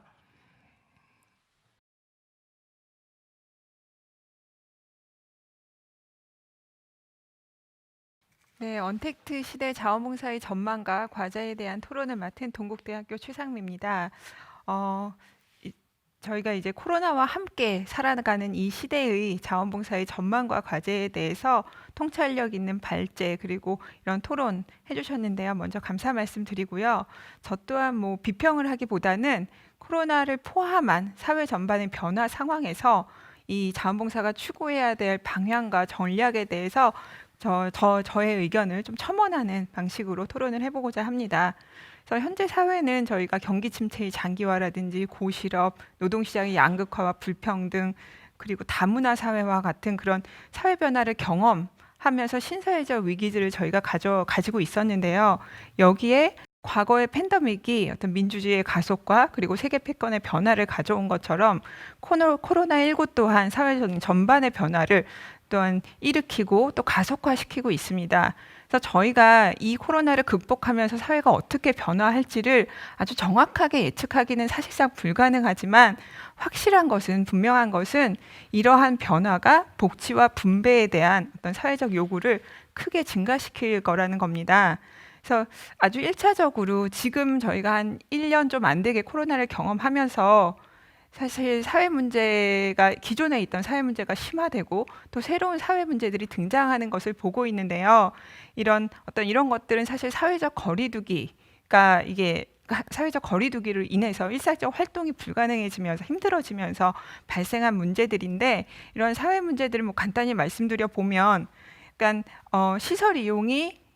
네, 언택트 시대 자원봉사의 전망과 과제에 대한 토론을 맡은 동국대학교 최상미입니다. 저희가 이제 코로나와 함께 살아가는 이 시대의 자원봉사의 전망과 과제에 대해서 통찰력 있는 발제 그리고 이런 토론 해주셨는데요. 먼저 감사 말씀드리고요. 저 또한 뭐 비평을 하기보다는 코로나를 포함한 사회 전반의 변화 상황에서 이 자원봉사가 추구해야 될 방향과 전략에 대해서 저의 의견을 좀 첨언하는 방식으로 토론을 해보고자 합니다. 그래서 현재 사회는 저희가 경기 침체의 장기화라든지 고실업, 노동시장의 양극화와 불평등, 그리고 다문화 사회와 같은 그런 사회 변화를 경험하면서 신사회적 위기들을 저희가 가지고 있었는데요. 여기에 과거의 팬데믹이 어떤 민주주의의 가속과 그리고 세계 패권의 변화를 가져온 것처럼 코로나19 또한 사회적인 전반의 변화를 또한 일으키고 또 가속화시키고 있습니다. 그래서 저희가 이 코로나를 극복하면서 사회가 어떻게 변화할지를 아주 정확하게 예측하기는 사실상 불가능하지만, 확실한 것은, 분명한 것은 이러한 변화가 복지와 분배에 대한 어떤 사회적 요구를 크게 증가시킬 거라는 겁니다. 그래서 아주 1차적으로 지금 저희가 한 1년 좀 안 되게 코로나를 경험하면서 사실 사회 문제가 기존에 있던 사회 문제가 심화되고 또 새로운 사회 문제들이 등장하는 것을 보고 있는데요. 이런 것들은 사실 사회적 거리두기가 이게 사회적 거리두기로 인해서 일상적 활동이 불가능해지면서 힘들어지면서 발생한 문제들인데 이런 사회 문제들을 뭐 간단히 말씀드려 보면 그러니까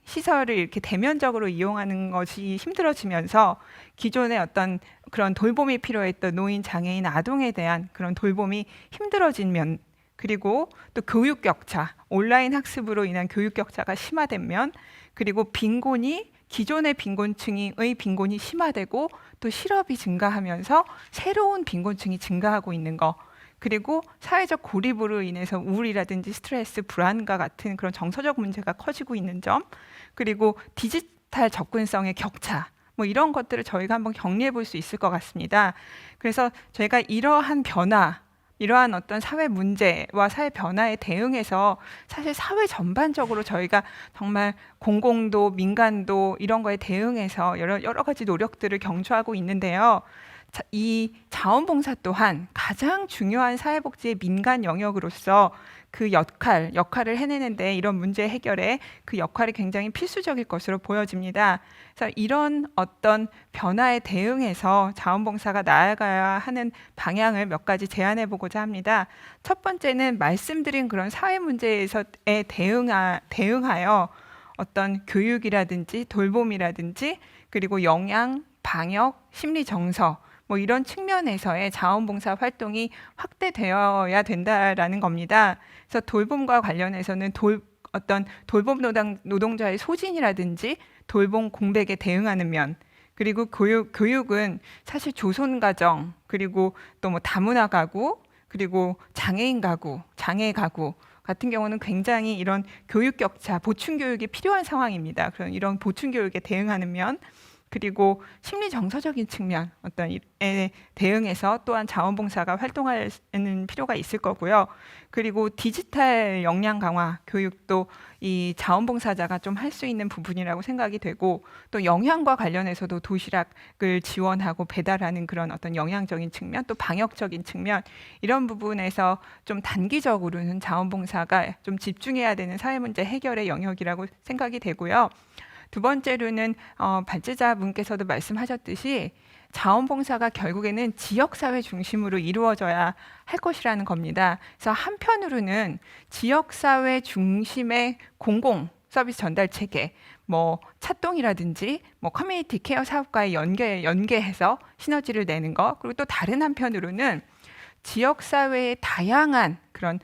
시설을 이렇게 대면적으로 이용하는 것이 힘들어지면서 기존의 어떤 그런 돌봄이 필요했던 노인, 장애인, 아동에 대한 그런 돌봄이 힘들어진 면, 그리고 또 교육 격차, 온라인 학습으로 인한 교육 격차가 심화된 면, 그리고 기존의 빈곤층의 빈곤이 심화되고 또 실업이 증가하면서 새로운 빈곤층이 증가하고 있는 거, 그리고 사회적 고립으로 인해서 우울이라든지 스트레스, 불안과 같은 그런 정서적 문제가 커지고 있는 점, 그리고 디지털 접근성의 격차, 뭐 이런 것들을 저희가 한번 정리해 볼 수 있을 것 같습니다. 그래서 저희가 이러한 어떤 사회 문제와 사회 변화에 대응해서 사실 사회 전반적으로 저희가 정말 공공도, 민간도 이런 거에 대응해서 여러 가지 노력들을 경주하고 있는데요. 이 자원봉사 또한 가장 중요한 사회복지의 민간 영역으로서 그 역할을 해내는데 이런 문제 해결에 그 역할이 굉장히 필수적일 것으로 보여집니다. 그래서 이런 어떤 변화에 대응해서 자원봉사가 나아가야 하는 방향을 몇 가지 제안해 보고자 합니다. 첫 번째는 말씀드린 그런 사회 문제에 대응하여 어떤 교육이라든지 돌봄이라든지 그리고 영양, 방역, 심리 정서 뭐 이런 측면에서의 자원봉사 활동이 확대되어야 된다라는 겁니다. 그래서 돌봄과 관련해서는 어떤 돌봄 노동자의 소진이라든지 돌봄 공백에 대응하는 면, 그리고 교육은 사실 조선 가정, 그리고 또 뭐 다문화 가구, 그리고 장애인 가구, 장애 가구 같은 경우는 굉장히 이런 교육 격차, 보충 교육이 필요한 상황입니다. 그런 이런 보충 교육에 대응하는 면, 그리고 심리 정서적인 측면 에 대응해서 또한 자원봉사가 활동하는 필요가 있을 거고요. 그리고 디지털 역량 강화 교육도 이 자원봉사자가 좀 할 수 있는 부분이라고 생각이 되고, 또 영양과 관련해서도 도시락을 지원하고 배달하는 그런 어떤 영양적인 측면, 또 방역적인 측면, 이런 부분에서 좀 단기적으로는 자원봉사가 좀 집중해야 되는 사회 문제 해결의 영역이라고 생각이 되고요. 두 번째로는 발제자분께서도 말씀하셨듯이 자원봉사가 결국에는 지역사회 중심으로 이루어져야 할 것이라는 겁니다. 그래서 한편으로는 지역사회 중심의 공공 서비스 전달 체계, 뭐 차동이라든지 뭐 커뮤니티 케어 사업과의 연계해서 시너지를 내는 것, 그리고 또 다른 한편으로는 지역사회의 다양한 그런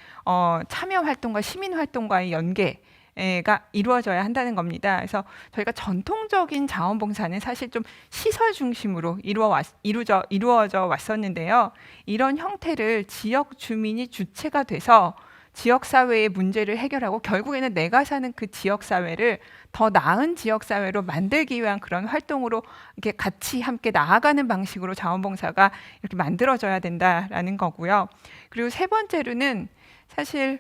참여 활동과 시민 활동과의 연계가 이루어져야 한다는 겁니다. 그래서 저희가 전통적인 자원봉사는 사실 좀 시설 중심으로 이루어져 왔었는데요. 이런 형태를 지역 주민이 주체가 돼서 지역사회의 문제를 해결하고 결국에는 내가 사는 그 지역사회를 더 나은 지역사회로 만들기 위한 그런 활동으로 이렇게 같이 함께 나아가는 방식으로 자원봉사가 이렇게 만들어져야 된다라는 거고요. 그리고 세 번째로는 사실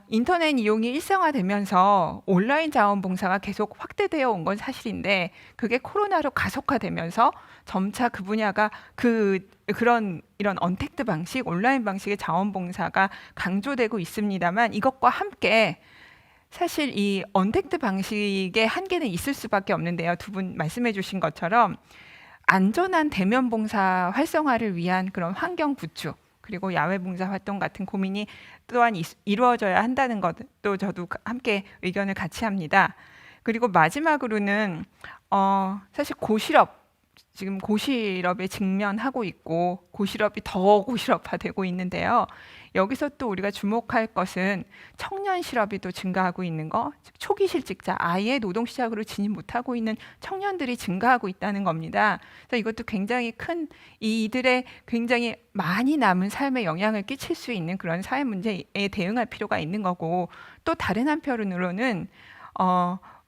인터넷 이용이 일상화되면서 온라인 자원봉사가 계속 확대되어 온 건 사실인데, 그게 코로나로 가속화되면서 점차 그 분야가 이런 언택트 방식, 온라인 방식의 자원봉사가 강조되고 있습니다만, 이것과 함께 사실 이 언택트 방식의 한계는 있을 수밖에 없는데요. 두 분 말씀해 주신 것처럼 안전한 대면 봉사 활성화를 위한 그런 환경 구축, 그리고 야외 봉사 활동 같은 고민이 또한 이루어져야 한다는 것도 저도 함께 의견을 같이 합니다. 그리고 마지막으로는 사실 지금 고실업에 직면하고 있고 고실업이 더 고실업화되고 있는데요. 여기서 또 우리가 주목할 것은 청년 실업이 또 증가하고 있는 거, 즉 초기 실직자, 아예 노동시장으로 진입 못하고 있는 청년들이 증가하고 있다는 겁니다. 그래서 이것도 굉장히 큰 이들의 굉장히 많이 남은 삶에 영향을 끼칠 수 있는 그런 사회 문제에 대응할 필요가 있는 거고, 또 다른 한편으로는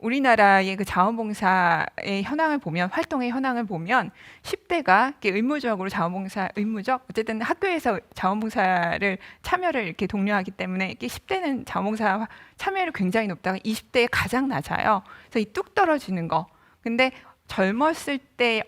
우리나라의 그 자원봉사의 현황을 보면 활동의 현황을 보면 10대가 의무적으로 자원봉사 의무적 어쨌든 학교에서 자원봉사를 참여를 이렇게 독려하기 때문에 이게 10대는 자원봉사 참여율이 굉장히 높다가 20대에 가장 낮아요. 그래서 이 뚝 떨어지는 거. 근데 젊었을 때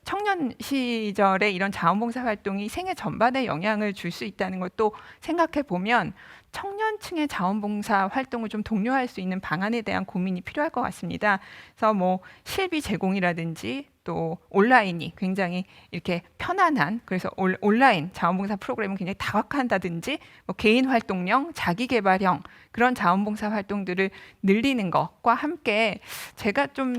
청년 시절에 이런 자원봉사 활동이 생애 전반에 영향을 줄 수 있다는 것도 생각해 보면 청년층의 자원봉사 활동을 좀 독려할 수 있는 방안에 대한 고민이 필요할 것 같습니다. 그래서 뭐 실비 제공이라든지 또 온라인이 굉장히 이렇게 편안한 그래서 온라인 자원봉사 프로그램은 굉장히 다각화한다든지 뭐 개인 활동형, 자기 개발형 그런 자원봉사 활동들을 늘리는 것과 함께 제가 좀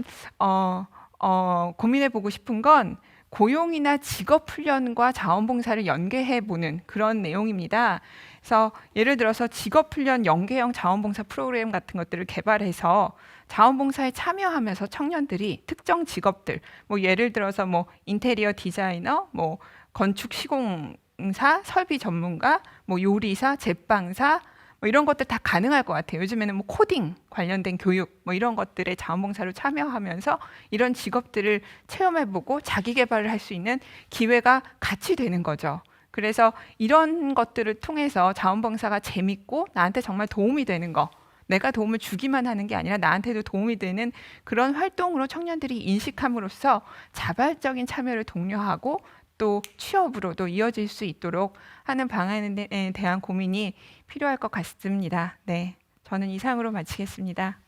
고민해 보고 싶은 건 고용이나 직업 훈련과 자원봉사를 연계해 보는 그런 내용입니다. 그래서 예를 들어서 직업 훈련 연계형 자원봉사 프로그램 같은 것들을 개발해서 자원봉사에 참여하면서 청년들이 특정 직업들, 뭐 예를 들어서 뭐 인테리어 디자이너, 뭐 건축 시공사, 설비 전문가, 뭐 요리사, 제빵사 뭐 이런 것들 다 가능할 것 같아요. 요즘에는 뭐 코딩 관련된 교육 뭐 이런 것들에 자원봉사로 참여하면서 이런 직업들을 체험해보고 자기 개발을 할 수 있는 기회가 같이 되는 거죠. 그래서 이런 것들을 통해서 자원봉사가 재밌고 나한테 정말 도움이 되는 거, 내가 도움을 주기만 하는 게 아니라 나한테도 도움이 되는 그런 활동으로 청년들이 인식함으로써 자발적인 참여를 독려하고 또 취업으로도 이어질 수 있도록 하는 방안에 대한 고민이 필요할 것 같습니다. 네, 저는 이상으로 마치겠습니다.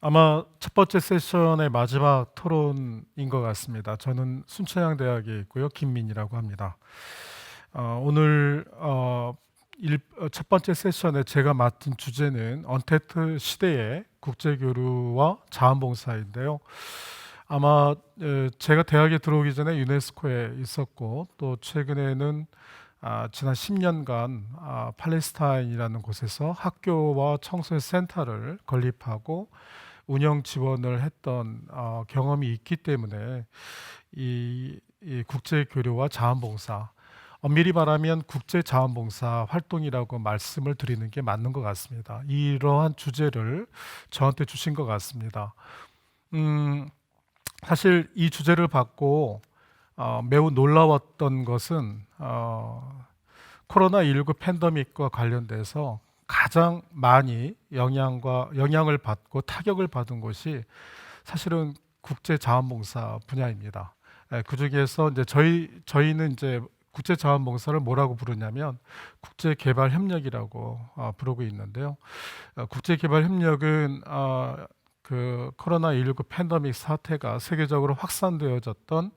아마 첫 번째 세션의 마지막 토론인 것 같습니다. 저는 순천향대학에 있고요. 김민이라고 합니다. 오늘 첫 번째 세션에 제가 맡은 주제는 언택트 시대의 국제교류와 자원봉사인데요. 아마 제가 대학에 들어오기 전에 유네스코에 있었고 또 최근에는 지난 10년간 팔레스타인이라는 곳에서 학교와 청소년 센터를 건립하고 운영 지원을 했던 경험이 있기 때문에 이 국제 교류와 자원봉사, 엄밀히 말하면 국제 자원봉사 활동이라고 말씀을 드리는 게 맞는 것 같습니다. 이러한 주제를 저한테 주신 것 같습니다. 사실 이 주제를 받고 매우 놀라웠던 것은 코로나19 팬데믹과 관련돼서 가장 많이 영향을 받고 타격을 받은 것이 사실은 국제 자원봉사 분야입니다. 그 중에서 이제 저희는 이제 국제 자원봉사를 뭐라고 부르냐면 국제 개발 협력이라고 부르고 있는데요. 국제 개발 협력은 그 코로나19 팬데믹 사태가 세계적으로 확산되어졌던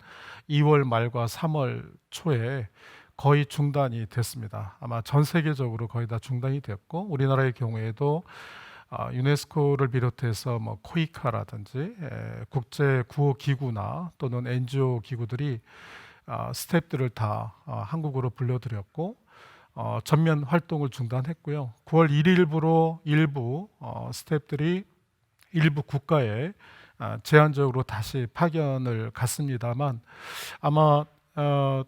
2월 말과 3월 초에 거의 중단이 됐습니다. 아마 전 세계적으로 거의 다 중단이 됐고 우리나라의 경우에도 유네스코를 비롯해서 뭐 코이카라든지 국제 구호 기구나 또는 NGO 기구들이 스태프들을 다 한국으로 불러들였고 전면 활동을 중단했고요. 9월 1일부로 일부 스태프들이 일부 국가에 제한적으로 다시 파견을 갔습니다만 아마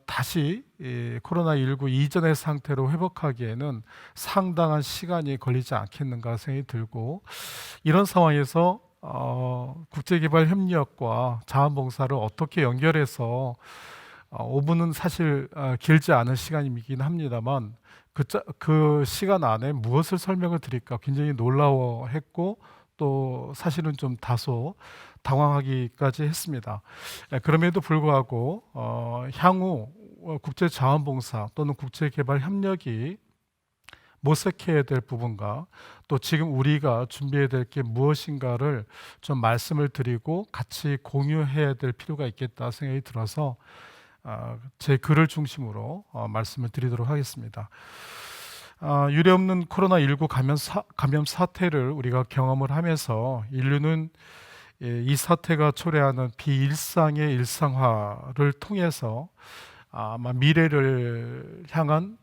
다시 코로나19 이전의 상태로 회복하기에는 상당한 시간이 걸리지 않겠는가 생각이 들고 이런 상황에서 국제개발협력과 자원봉사를 어떻게 연결해서 5분은 사실 길지 않은 시간이긴 합니다만 그 시간 안에 무엇을 설명을 드릴까 굉장히 놀라워했고 또 사실은 좀 다소 당황하기까지 했습니다. 그럼에도 불구하고 향후 국제자원봉사 또는 국제개발협력이 모색해야 될 부분과 또 지금 우리가 준비해야 될 게 무엇인가를 좀 말씀을 드리고 같이 공유해야 될 필요가 있겠다 생각이 들어서 제 글을 중심으로 말씀을 드리도록 하겠습니다. 유례없는 코로나19 감염 사태를 우리가 경험을 하면서 인류는 이 사태가 초래하는 비일상의 일상화를 통해서 아마 미래를 향한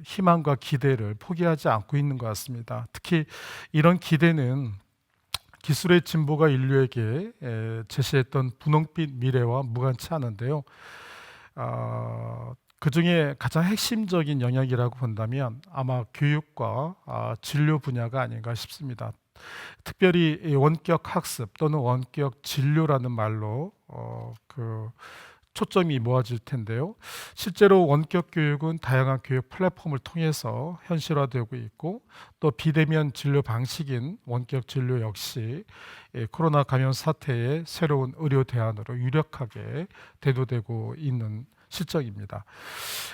희망과 기대를 포기하지 않고 있는 것 같습니다. 특히 이런 기대는 기술의 진보가 인류에게 제시했던 분홍빛 미래와 무관치 않은데요. 그 중에 가장 핵심적인 영역이라고 본다면 아마 교육과 진료 분야가 아닌가 싶습니다. 특별히 이 원격 학습 또는 원격 진료라는 말로 초점이 모아질 텐데요. 실제로 원격 교육은 다양한 교육 플랫폼을 통해서 현실화되고 있고, 또 비대면 진료 방식인 원격 진료 역시 코로나 감염 사태의 새로운 의료 대안으로 유력하게 대두되고 있는 실정입니다.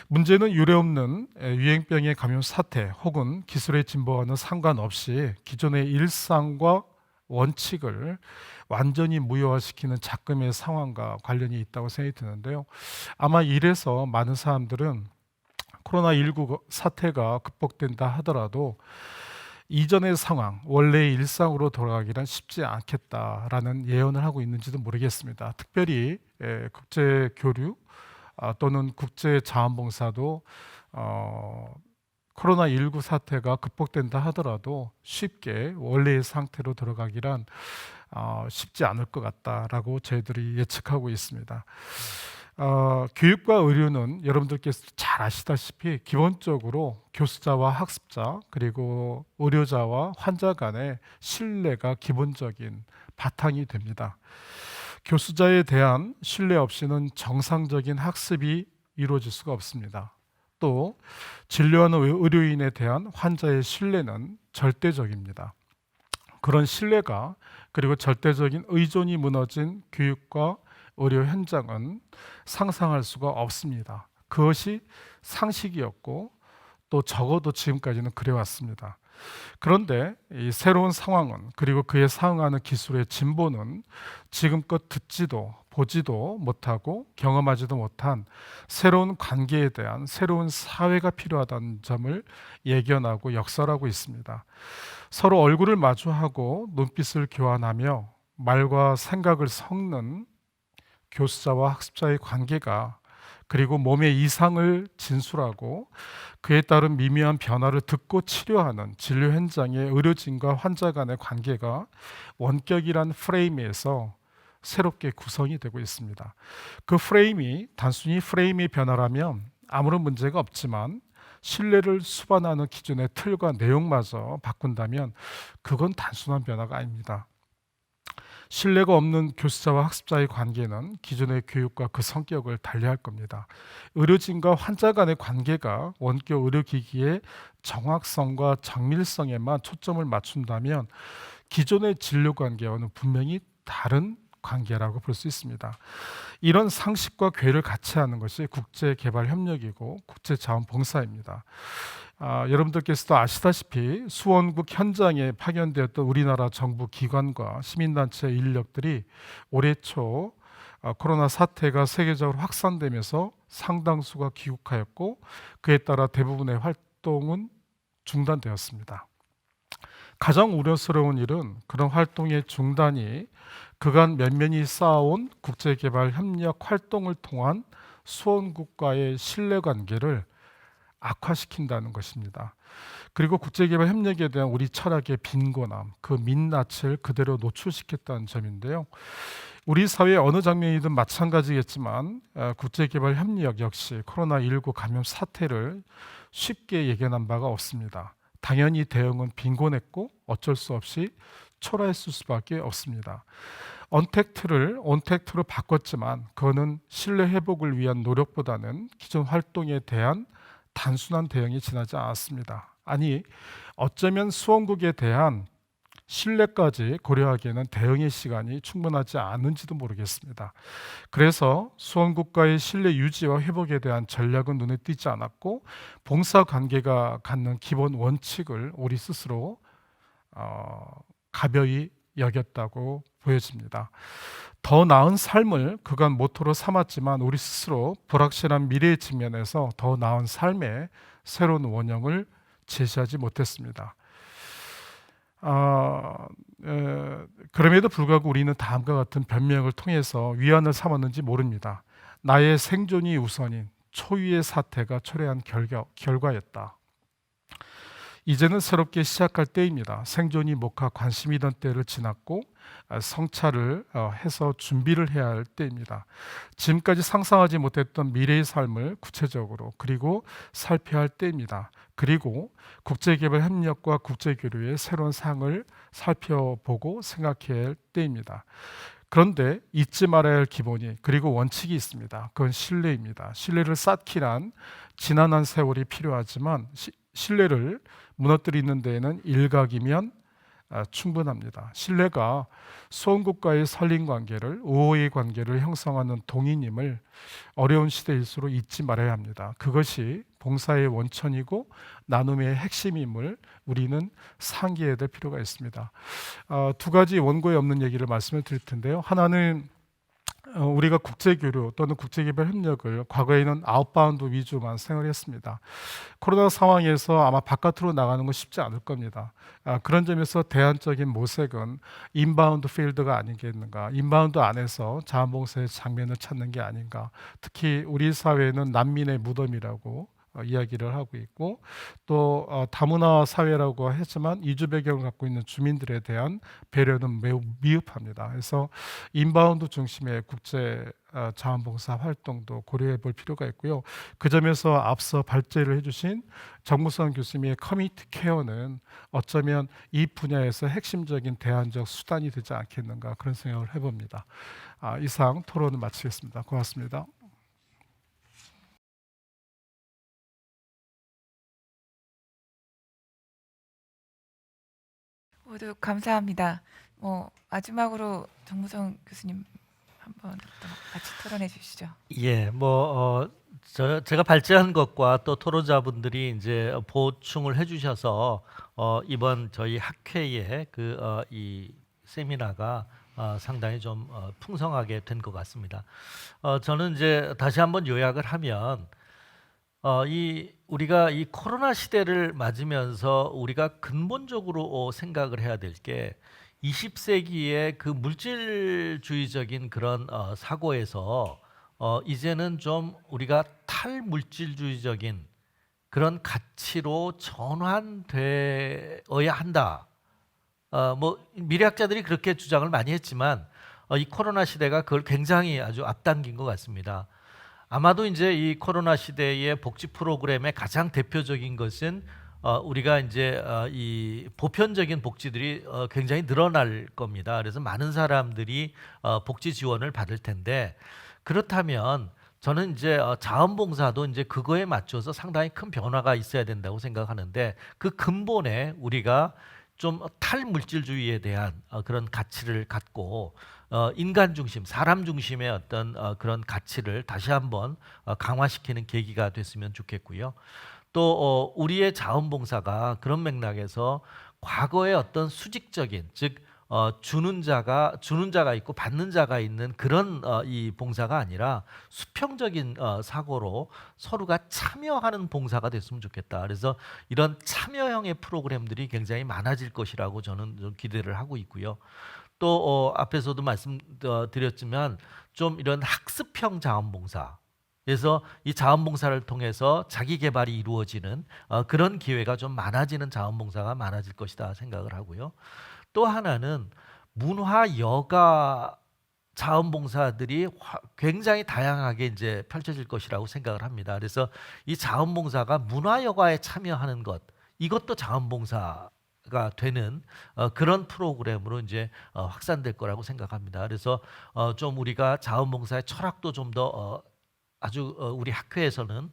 문제는 유례없는 유행병의 감염 사태 혹은 기술의 진보와는 상관없이 기존의 일상과 원칙을 완전히 무효화시키는 작금의 상황과 관련이 있다고 생각이 드는데요. 아마 이래서 많은 사람들은 코로나19 사태가 극복된다 하더라도 이전의 상황, 원래의 일상으로 돌아가기란 쉽지 않겠다라는 예언을 하고 있는지도 모르겠습니다. 특별히 국제 교류 또는 국제 자원봉사도 코로나19 사태가 극복된다 하더라도 쉽게 원래의 상태로 들어가기란 쉽지 않을 것 같다라고 저희들이 예측하고 있습니다. 교육과 의료는 여러분들께서 잘 아시다시피 기본적으로 교수자와 학습자 그리고 의료자와 환자 간의 신뢰가 기본적인 바탕이 됩니다. 교수자에 대한 신뢰 없이는 정상적인 학습이 이루어질 수가 없습니다. 또 진료하는 의료인에 대한 환자의 신뢰는 절대적입니다. 그런 신뢰가 그리고 절대적인 의존이 무너진 교육과 의료 현장은 상상할 수가 없습니다. 그것이 상식이었고 또 적어도 지금까지는 그래왔습니다. 그런데 이 새로운 상황은 그리고 그에 상응하는 기술의 진보는 지금껏 듣지도 보지도 못하고 경험하지도 못한 새로운 관계에 대한 새로운 사회가 필요하다는 점을 예견하고 역설하고 있습니다. 서로 얼굴을 마주하고 눈빛을 교환하며 말과 생각을 섞는 교수자와 학습자의 관계가 그리고 몸의 이상을 진술하고 그에 따른 미묘한 변화를 듣고 치료하는 진료 현장의 의료진과 환자 간의 관계가 원격이란 프레임에서 새롭게 구성이 되고 있습니다. 그 프레임이 단순히 프레임의 변화라면 아무런 문제가 없지만 신뢰를 수반하는 기존의 틀과 내용마저 바꾼다면 그건 단순한 변화가 아닙니다. 신뢰가 없는 교수자와 학습자의 관계는 기존의 교육과 그 성격을 달리할 겁니다. 의료진과 환자 간의 관계가 원격 의료기기의 정확성과 정밀성에만 초점을 맞춘다면 기존의 진료 관계와는 분명히 다른 관계라고 볼 수 있습니다. 이런 상식과 궤를 같이 하는 것이 국제개발협력이고 국제자원봉사입니다. 여러분들께서도 아시다시피 수원국 현장에 파견되었던 우리나라 정부 기관과 시민단체 인력들이 올해 초 코로나 사태가 세계적으로 확산되면서 상당수가 귀국하였고 그에 따라 대부분의 활동은 중단되었습니다. 가장 우려스러운 일은 그런 활동의 중단이 그간 면면히 쌓아온 국제개발협력 활동을 통한 수원국과의 신뢰관계를 악화시킨다는 것입니다. 그리고 국제개발협력에 대한 우리 철학의 빈곤함, 그 민낯을 그대로 노출시켰다는 점인데요. 우리 사회의 어느 장면이든 마찬가지겠지만 국제개발협력 역시 코로나19 감염 사태를 쉽게 예견한 바가 없습니다. 당연히 대응은 빈곤했고 어쩔 수 없이 초라했을 수밖에 없습니다. 언택트를 온택트로 바꿨지만 그거는 신뢰 회복을 위한 노력보다는 기존 활동에 대한 단순한 대응이 지나지 않았습니다. 아니 어쩌면 수원국에 대한 신뢰까지 고려하기에는 대응의 시간이 충분하지 않은지도 모르겠습니다. 그래서 수원국과의 신뢰 유지와 회복에 대한 전략은 눈에 띄지 않았고 봉사관계가 갖는 기본 원칙을 우리 스스로 가벼이 여겼다고 보여집니다. 더 나은 삶을 그간 모토로 삼았지만 우리 스스로 불확실한 미래의 측면에서 더 나은 삶의 새로운 원형을 제시하지 못했습니다. 그럼에도 불구하고 우리는 다음과 같은 변명을 통해서 위안을 삼았는지 모릅니다. 나의 생존이 우선인 초유의 사태가 초래한 결과였다. 이제는 새롭게 시작할 때입니다. 생존이 목하 관심이던 때를 지났고 성찰을 해서 준비를 해야 할 때입니다. 지금까지 상상하지 못했던 미래의 삶을 구체적으로 그리고 살펴야 할 때입니다. 그리고 국제개발 협력과 국제교류의 새로운 상을 살펴보고 생각해야 할 때입니다. 그런데 잊지 말아야 할 기본이 그리고 원칙이 있습니다. 그건 신뢰입니다. 신뢰를 쌓기 위한 지난한 세월이 필요하지만 신뢰를 무너뜨리는 데에는 일각이면 충분합니다. 신뢰가 소원국가의 설린 관계를 우호의 관계를 형성하는 동인임을 어려운 시대일수록 잊지 말아야 합니다. 그것이 봉사의 원천이고 나눔의 핵심임을 우리는 상기해야 될 필요가 있습니다. 두 가지 원고에 없는 얘기를 말씀을 드릴 텐데요. 하나는 우리가 국제교류 또는 국제개발 협력을 과거에는 아웃바운드 위주만 생각했습니다. 코로나 상황에서 아마 바깥으로 나가는 건 쉽지 않을 겁니다. 그런 점에서 대안적인 모색은 인바운드 필드가 아니겠는가, 인바운드 안에서 자원봉사의 장면을 찾는 게 아닌가. 특히 우리 사회는 난민의 무덤이라고 이야기를 하고 있고 또 다문화 사회라고 했지만 이주 배경을 갖고 있는 주민들에 대한 배려는 매우 미흡합니다. 그래서 인바운드 중심의 국제 자원봉사 활동도 고려해 볼 필요가 있고요. 그 점에서 앞서 발제를 해주신 정무선 교수님의 커뮤니티 케어는 어쩌면 이 분야에서 핵심적인 대안적 수단이 되지 않겠는가 그런 생각을 해봅니다. 이상 토론을 마치겠습니다. 고맙습니다. 모두 감사합니다. 마지막으로 정무성 교수님 한번 또 같이 토론해 주시죠. 예, 제가 발제한 것과 또 토론자분들이 이제 보충을 해주셔서 이번 저희 학회의 이 세미나가 상당히 좀 풍성하게 된 것 같습니다. 저는 이제 다시 한번 요약을 하면 우리가 이 코로나 시대를 맞으면서 우리가 근본적으로 생각을 해야 될 게 20세기의 그 물질주의적인 그런 사고에서 이제는 좀 우리가 탈물질주의적인 그런 가치로 전환되어야 한다. 미래학자들이 그렇게 주장을 많이 했지만 이 코로나 시대가 그걸 굉장히 아주 앞당긴 것 같습니다. 아마도 이제 이 코로나 시대의 복지 프로그램의 가장 대표적인 것은 우리가 이제 이 보편적인 복지들이 굉장히 늘어날 겁니다. 그래서 많은 사람들이 복지 지원을 받을 텐데 그렇다면 저는 이제 자원봉사도 이제 그거에 맞춰서 상당히 큰 변화가 있어야 된다고 생각하는데 그 근본에 우리가 좀 탈물질주의에 대한 그런 가치를 갖고 인간 중심, 사람 중심의 어떤 그런 가치를 다시 한번 강화시키는 계기가 됐으면 좋겠고요. 또 우리의 자원봉사가 그런 맥락에서 과거의 어떤 수직적인, 즉 주는 자가 있고 받는 자가 있는 그런 이 봉사가 아니라 수평적인 사고로 서로가 참여하는 봉사가 됐으면 좋겠다. 그래서 이런 참여형의 프로그램들이 굉장히 많아질 것이라고 저는 좀 기대를 하고 있고요. 또 앞에서도 말씀드렸지만 좀 이런 학습형 자원봉사, 그래서 이 자원봉사를 통해서 자기 개발이 이루어지는 그런 기회가 좀 많아지는 자원봉사가 많아질 것이다 생각을 하고요. 또 하나는 문화 여가 자원봉사들이 굉장히 다양하게 이제 펼쳐질 것이라고 생각을 합니다. 그래서 이 자원봉사가 문화 여가에 참여하는 것, 이것도 자원봉사가 되는 그런 프로그램으로 이제 확산될 거라고 생각합니다. 그래서 좀 우리가 자원봉사의 철학도 좀 더 아주 우리 학회에서는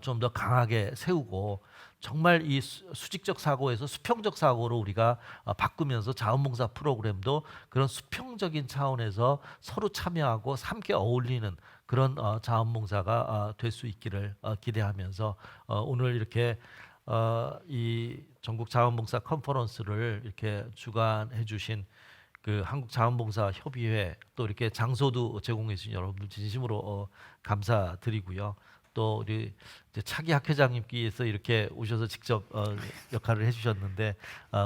좀 더 강하게 세우고 정말 이 수직적 사고에서 수평적 사고로 우리가 바꾸면서 자원봉사 프로그램도 그런 수평적인 차원에서 서로 참여하고 함께 어울리는 그런 자원봉사가 될 수 있기를 기대하면서 오늘 이렇게 이 전국 자원봉사 컨퍼런스를 이렇게 주관해 주신 그 한국자원봉사협의회 또 이렇게 장소도 제공해 주신 여러분들 진심으로 감사드리고요. 또 우리 이제 차기 학회장님께서 이렇게 오셔서 직접 역할을 해주셨는데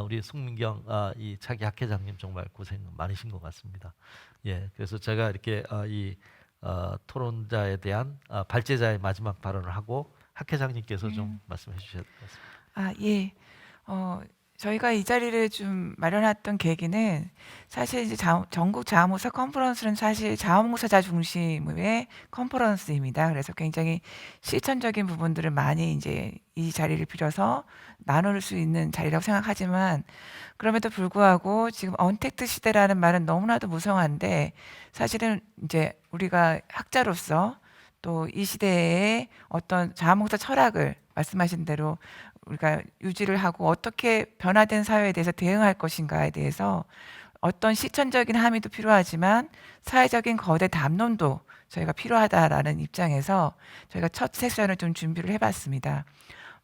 우리 송민경 이 차기 학회장님 정말 고생 많으신 것 같습니다. 예, 그래서 제가 이렇게 이 토론자에 대한 발제자의 마지막 발언을 하고 학회장님께서 좀 말씀해 주셔야 될 것 같습니다. 예. 저희가 이 자리를 좀 마련했던 계기는 사실 이제 전국 자원봉사 컨퍼런스는 사실 자원봉사자 중심의 컨퍼런스입니다. 그래서 굉장히 실천적인 부분들을 많이 이제 이 자리를 빌어서 나눌 수 있는 자리라고 생각하지만 그럼에도 불구하고 지금 언택트 시대라는 말은 너무나도 무성한데 사실은 이제 우리가 학자로서 또 이 시대의 어떤 자원봉사 철학을 말씀하신 대로 우리가 유지를 하고 어떻게 변화된 사회에 대해서 대응할 것인가에 대해서 어떤 실천적인 함의도 필요하지만 사회적인 거대 담론도 저희가 필요하다라는 입장에서 저희가 첫 세션을 좀 준비를 해봤습니다.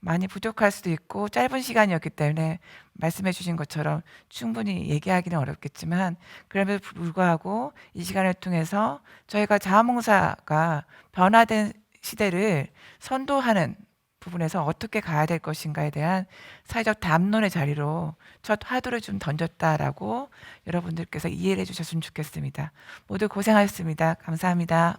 많이 부족할 수도 있고 짧은 시간이었기 때문에 말씀해 주신 것처럼 충분히 얘기하기는 어렵겠지만 그럼에도 불구하고 이 시간을 통해서 저희가 자원봉사가 변화된 시대를 선도하는 부분에서 어떻게 가야 될 것인가에 대한 사회적 담론의 자리로 첫 화두를 좀 던졌다라고 여러분들께서 이해를 해주셨으면 좋겠습니다. 모두 고생하셨습니다. 감사합니다.